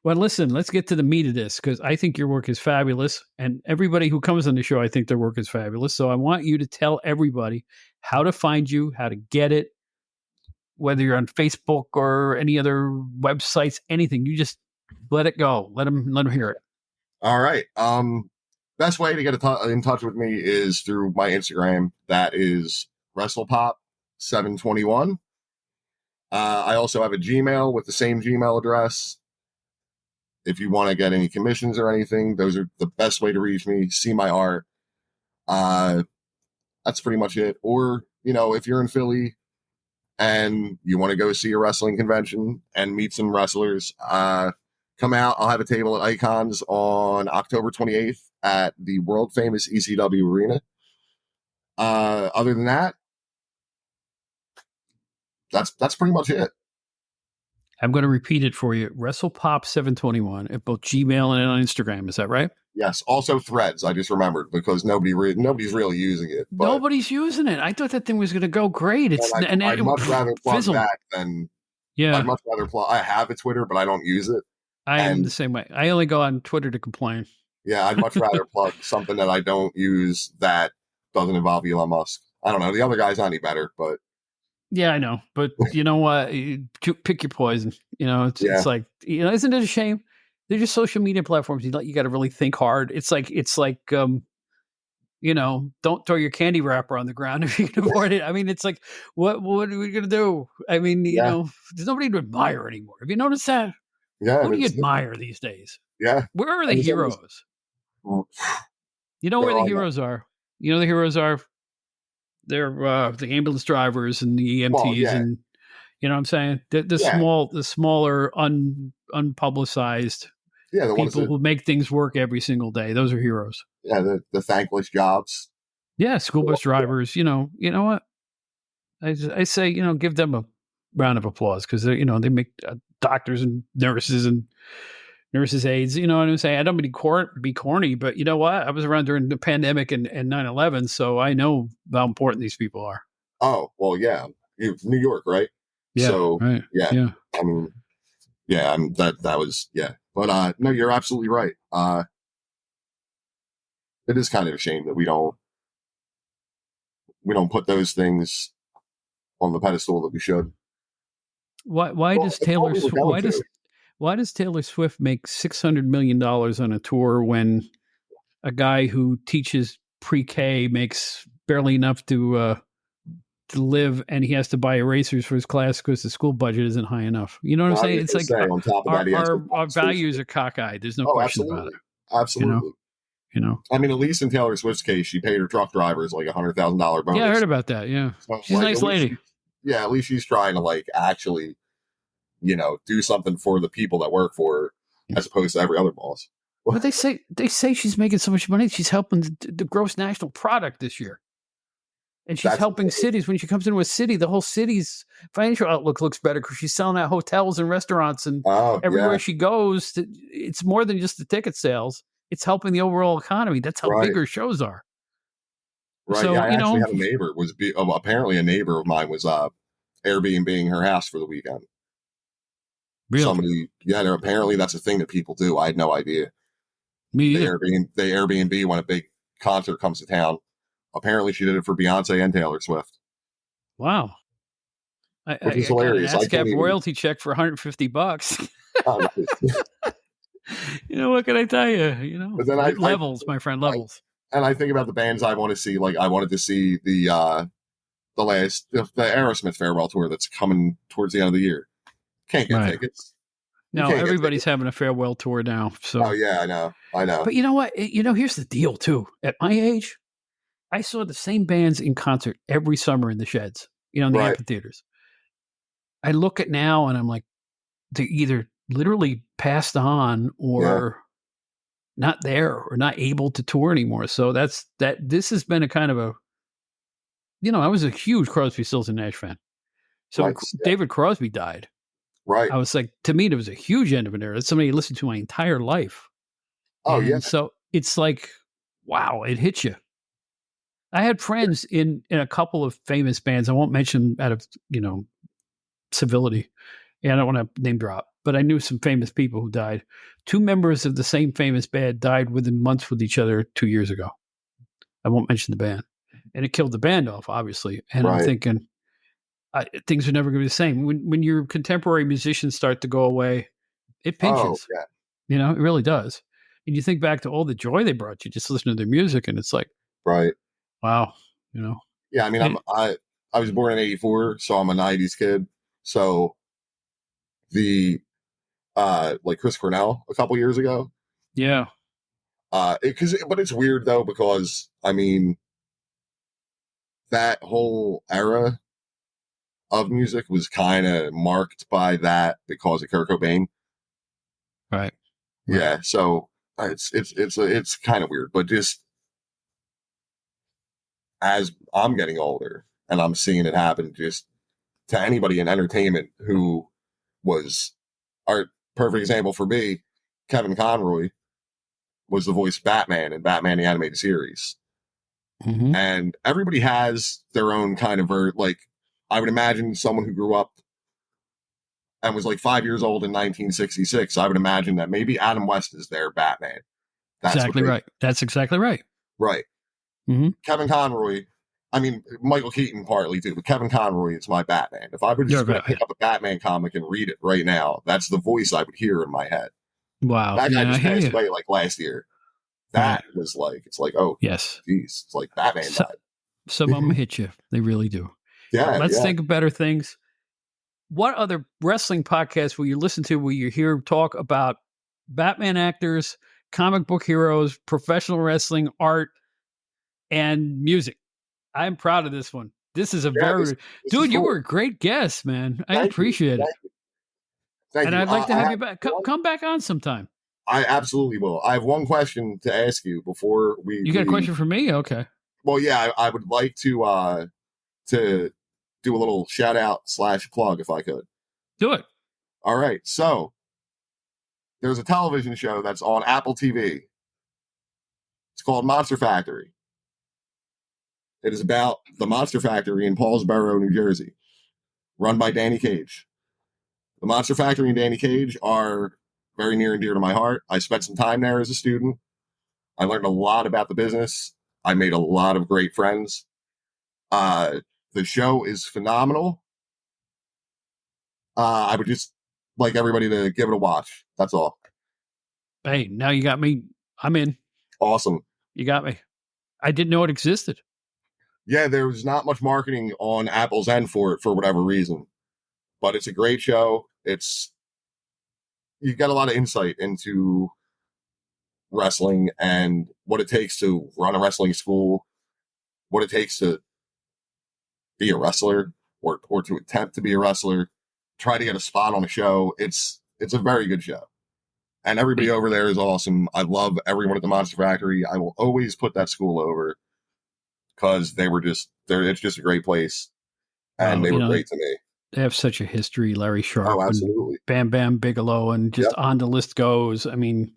Well, listen, let's get to the meat of this because I think your work is fabulous. And everybody who comes on the show, I think their work is fabulous. So I want you to tell everybody how to find you, how to get it, whether you're on Facebook or any other websites, anything. You just let it go. Let them hear it. All right. Best way to get in touch with me is through my Instagram. That is WrestlePop721. I also have a Gmail with the same Gmail address. If you want to get any commissions or anything, those are the best way to reach me. See my art. Uh, that's pretty much it. Or, if you're in Philly and you want to go see a wrestling convention and meet some wrestlers, come out. I'll have a table at Icons on October 28th at the world famous ECW Arena. Other than that, that's pretty much it. I'm going to repeat it for you. WrestlePop721 at both Gmail and on Instagram. Is that right? Yes. Also Threads. I just remembered because nobody's really using it. But Nobody's using it. I thought that thing was going to go great. and It's and I'd it much rather plug fizzled. that than I'd Yeah, much rather plug. I have a Twitter, but I don't use it. I am the And same way. I only go on Twitter to complain. yeah, I'd much rather plug something that I don't use that doesn't involve Elon Musk. I don't know. The other guy's not any better, but Yeah, I know, but you know what? Pick your poison. You know, yeah, it's like, you know, isn't it a shame? They're just social media platforms. You got to really think hard. It's like you know, don't throw your candy wrapper on the ground if you can avoid it. I mean, it's like, what are we gonna do? I mean, you yeah, know, there's nobody to admire anymore. Have you noticed that? yeah. Who And do you it's admire these days? yeah, Where are the and it's almost, heroes? You know there where the are no, heroes are. You know the heroes are. They're the ambulance drivers and the well, EMTs, yeah, and you know what I'm saying. yeah, The smaller, unpublicized yeah. The ones people that who make things work every single day. Those are heroes. yeah, the thankless jobs. Yeah, school bus Yeah, drivers. You know what? I say, you know, give them a round of applause because they, you know, they make doctors and nurses aides. You know what I'm saying? I don't mean to be corny, but you know what? I was around during the pandemic and 9/11, so I know how important these people are. oh, well, yeah. New York, right? Yeah, So, right. yeah. Yeah. I mean, yeah, that was yeah. But no, you're absolutely right. It is kind of a shame that we don't put those things on the pedestal that we should. Why Well, does I thought Taylor we were Sw- going to. why does Taylor Swift make $600 million on a tour when a guy who teaches pre-K makes barely enough to live, and he has to buy erasers for his class because the school budget isn't high enough? You know what I'm No, I saying? was It's going to like say, on top of that, he has to our station. values are cockeyed. There's no Oh, question about it. absolutely. You know. Absolutely. You know. I mean, at least in Taylor Swift's case, she paid her truck drivers like $100,000 Yeah, I heard bonus. about that. Yeah, So, she's a like, nice lady. yeah, at least she's trying to like actually, do something for the people that work for her, as opposed to every other boss. But they say she's making so much money. She's helping the gross national product this year. And she's That's helping cities. When she comes into a city, the whole city's financial outlook looks better because she's selling at hotels and restaurants, and oh everywhere yeah, she goes, it's more than just the ticket sales. It's helping the overall economy. That's how right, big her shows are. right. Yeah, So, I you actually know, had a neighbor apparently a neighbor of mine was Airbnb-ing her house for the weekend. really, Somebody, yeah, apparently that's a thing that people do. I had no idea. me They either. Airbnb when a big concert comes to town. Apparently, she did it for Beyonce and Taylor Swift, Wow. which is I got an hilarious. I can't ASCAP even. royalty check for $150. Oh, nice. You know, what can I tell you? You know, But then levels, my friend, levels. I think about the bands I want to see. Like I wanted to see the Aerosmith farewell tour that's coming towards the end of the year. Can't get Right. tickets. You Now, can't get everybody's tickets. having a farewell tour now. Oh So, yeah, I know. but you know what? You know, here's the deal, too. At my age, I saw the same bands in concert every summer in the sheds, you know, in the Right. amphitheaters. I look at now and I'm like, they either literally passed on Yeah. or not there or not able to tour anymore. So this has been a kind of a, you know, I was a huge Crosby, Stills and Nash fan. So when Nice. Yeah. David Crosby died, Right. I was like, to me, it was a huge end of an era. It's somebody I listened to my entire life. Oh yeah. And so it's like, wow, it hits you. I had friends in a couple of famous bands. I won't mention out of, you know, civility. Yeah, I don't want to name drop, but I knew some famous people who died. Two members of the same famous band died within months with each other 2 years ago. I won't mention the band. And it killed the band off, obviously. And I'm Right. thinking, things are never going to be the same. When your contemporary musicians start to go away, it Oh pinches. yeah. You know, it really does. And you think back to all the joy they brought you just listening to their music, and it's like, Right. wow, you know. Yeah. I mean, It, I was born in '84, so I'm a '90s kid. So the like Chris Cornell a couple years ago. yeah, But it's weird though because I mean that whole era of music was kind of marked by that because of Kurt Cobain. right. Yeah, so it's kind of weird, but just as I'm getting older and I'm seeing it happen, just to anybody in entertainment who was our perfect example for me. Kevin Conroy was the voice of Batman in Batman the Animated Series. Mm-hmm. And everybody has their own kind of like, I would imagine someone who grew up and was like 5 years old in 1966. I would imagine that maybe Adam West is their Batman. That's Exactly right. That's exactly right. Right. Mm-hmm. Kevin Conroy, I mean, Michael Keaton partly too, but Kevin Conroy is my Batman. If I was just going to pick up a Batman comic and read it right now, that's the voice I would hear in my head. Wow. That guy Yeah, just passed away like last year. That was like, it's like, oh, yes. geez, it's like Batman died. Some of them hit you. They really do. Yeah. Let's think of better things. What other wrestling podcasts will you listen to where you hear talk about Batman actors, comic book heroes, professional wrestling, art, and music? I'm proud of this one. This is a dude, cool. You were a great guest, man. I appreciate it. Thank you. I'd like to have you back. Come back on sometime. I absolutely will. I have one question to ask you before we. You got a question for me? Okay. Well, yeah, I would like to do a little shout out / plug if I could. Do it. All right. So there's a television show that's on Apple TV. It's called Monster Factory. It is about the Monster Factory in Paulsboro, New Jersey, run by Danny Cage. The Monster Factory and Danny Cage are very near and dear to my heart. I spent some time there as a student. I learned a lot about the business. I made a lot of great friends. The show is phenomenal. I would just like everybody to give it a watch. That's all. Hey, now you got me. I'm in. Awesome. You got me. I didn't know it existed. Yeah, there was not much marketing on Apple's end for it for whatever reason. But it's a great show. You get a lot of insight into wrestling and what it takes to run a wrestling school, what it takes to be a wrestler or to attempt to be a wrestler, try to get a spot on a show. It's a very good show. And everybody over there is awesome. I love everyone at the Monster Factory. I will always put that school over because it's just a great place. And they were great to me. They have such a history, Larry Sharp, absolutely. And Bam Bam Bigelow, and just on the list goes. I mean,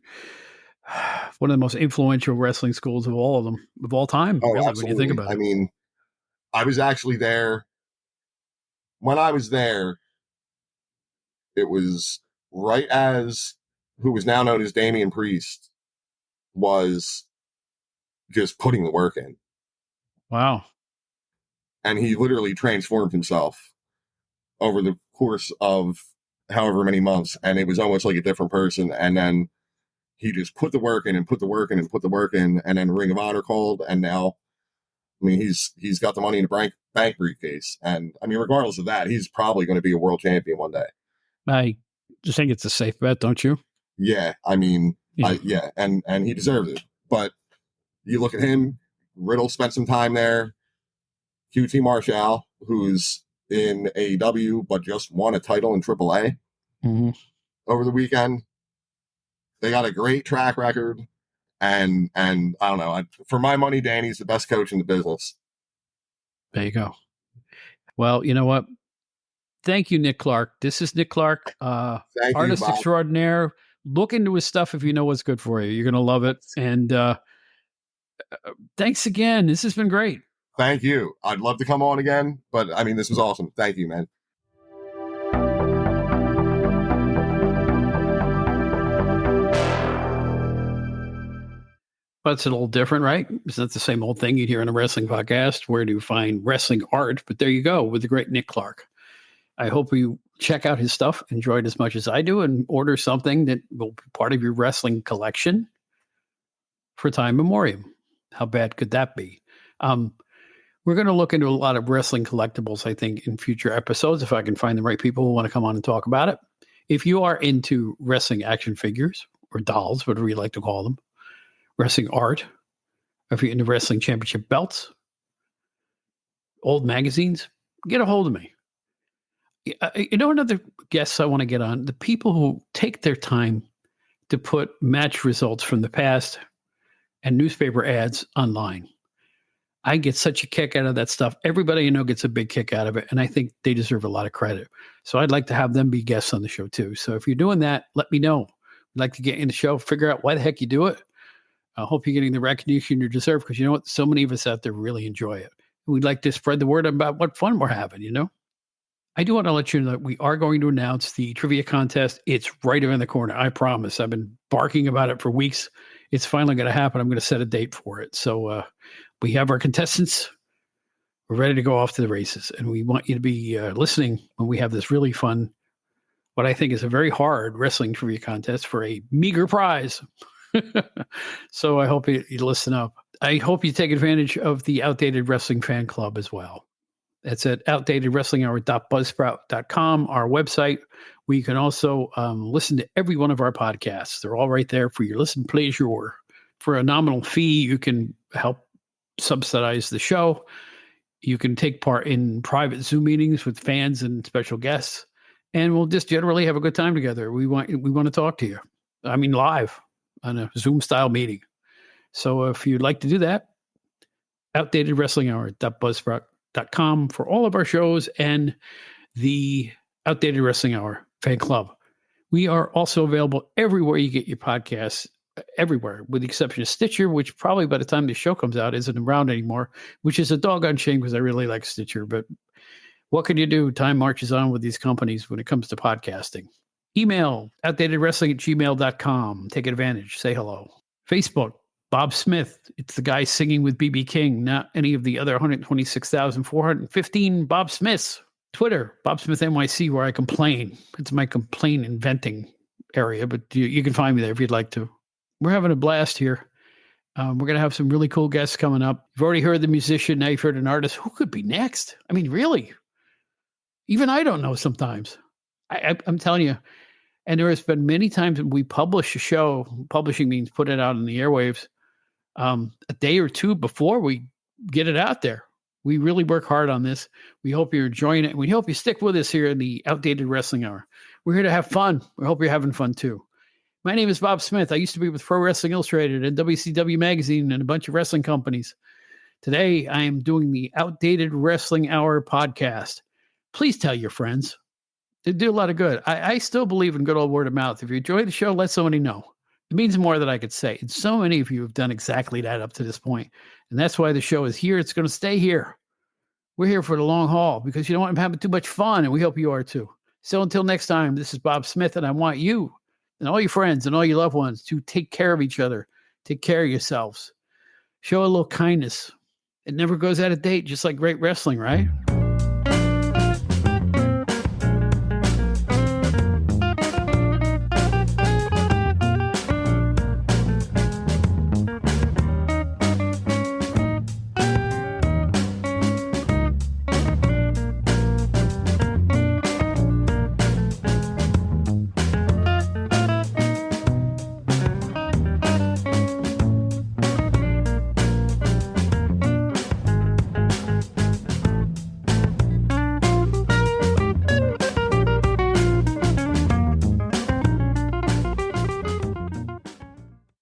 one of the most influential wrestling schools of all of them, of all time, really, absolutely. when you think about it. I mean, I was actually there. When I was there, it was right as who was now known as Damian Priest was just putting the work in. Wow. And he literally transformed himself over the course of however many months. And it was almost like a different person. And then he just put the work in and put the work in and put the work in. And then Ring of Honor called. And now, I mean, he's got the money in the bank briefcase. And I mean, regardless of that, he's probably going to be a world champion one day. I just think it's a safe bet, don't you? Yeah. I mean, and he deserves it. But you look at him, Riddle spent some time there. QT Marshall, who's in AEW, but just won a title in AAA over the weekend. They got a great track record. And I don't know. For my money, Danny's the best coach in the business. There you go. Well, you know what? Thank you, Nick Clark. This is Nick Clark, artist extraordinaire. Look into his stuff if you know what's good for you. You're going to love it. And thanks again. This has been great. Thank you. I'd love to come on again, but I mean, this was awesome. Thank you, man. But it's a little different, right? It's not the same old thing you'd hear on a wrestling podcast. Where do you find wrestling art? But there you go with the great Nick Clark. I hope you check out his stuff, enjoy it as much as I do, and order something that will be part of your wrestling collection for time memoriam. How bad could that be? We're going to look into a lot of wrestling collectibles, I think, in future episodes, if I can find the right people who want to come on and talk about it. If you are into wrestling action figures or dolls, whatever you like to call them, wrestling art, or if you're into wrestling championship belts, old magazines, get a hold of me. You know, another guest I want to get on, the people who take their time to put match results from the past and newspaper ads online. I get such a kick out of that stuff. Everybody I know gets a big kick out of it, and I think they deserve a lot of credit. So I'd like to have them be guests on the show too. So if you're doing that, let me know. I'd like to get in the show, figure out why the heck you do it. I hope you're getting the recognition you deserve, because you know what? So many of us out there really enjoy it. We'd like to spread the word about what fun we're having, you know? I do want to let you know that we are going to announce the trivia contest. It's right around the corner. I promise. I've been barking about it for weeks. It's finally going to happen. I'm going to set a date for it. So we have our contestants. We're ready to go off to the races. And we want you to be listening when we have this really fun, what I think is a very hard wrestling trivia contest for a meager prize. So I hope you listen up. I hope you take advantage of the Outdated Wrestling Fan Club as well. That's at outdatedwrestlinghour.buzzsprout.com, our website, where you can also listen to every one of our podcasts. They're all right there for your listen pleasure. For a nominal fee, you can help subsidize the show. You can take part in private Zoom meetings with fans and special guests, and we'll just generally have a good time together. We want to talk to you. I mean, live on a Zoom style meeting. So if you'd like to do that, outdatedwrestlinghour.buzzsprout.com for all of our shows and the Outdated Wrestling Hour fan club. We are also available everywhere you get your podcasts, everywhere, with the exception of Stitcher, which probably by the time the show comes out isn't around anymore, which is a doggone shame because I really like Stitcher. But what can you do? Time marches on with these companies when it comes to podcasting. Email outdatedwrestling@gmail.com. Take advantage. Say hello. Facebook, Bob Smith. It's the guy singing with BB King, not any of the other 126,415 Bob Smiths. Twitter, Bob Smith NYC, where I complain. It's my complaint inventing area, but you can find me there if you'd like to. We're having a blast here. We're going to have some really cool guests coming up. You've already heard the musician. Now you've heard an artist. Who could be next? I mean, really? Even I don't know sometimes. I'm telling you. And there has been many times we publish a show. Publishing means put it out on the airwaves a day or two before we get it out there. We really work hard on this. We hope you're enjoying it. And we hope you stick with us here in the Outdated Wrestling Hour. We're here to have fun. We hope you're having fun too. My name is Bob Smith. I used to be with Pro Wrestling Illustrated and WCW Magazine and a bunch of wrestling companies. Today, I am doing the Outdated Wrestling Hour podcast. Please tell your friends. They do a lot of good. I still believe in good old word of mouth. If you enjoy the show, let somebody know. It means more than I could say. And so many of you have done exactly that up to this point. And that's why the show is here. It's going to stay here. We're here for the long haul because you know what? I'm having too much fun, and we hope you are too. So until next time, this is Bob Smith, and I want you and all your friends and all your loved ones to take care of each other. Take care of yourselves. Show a little kindness. It never goes out of date, just like great wrestling, right?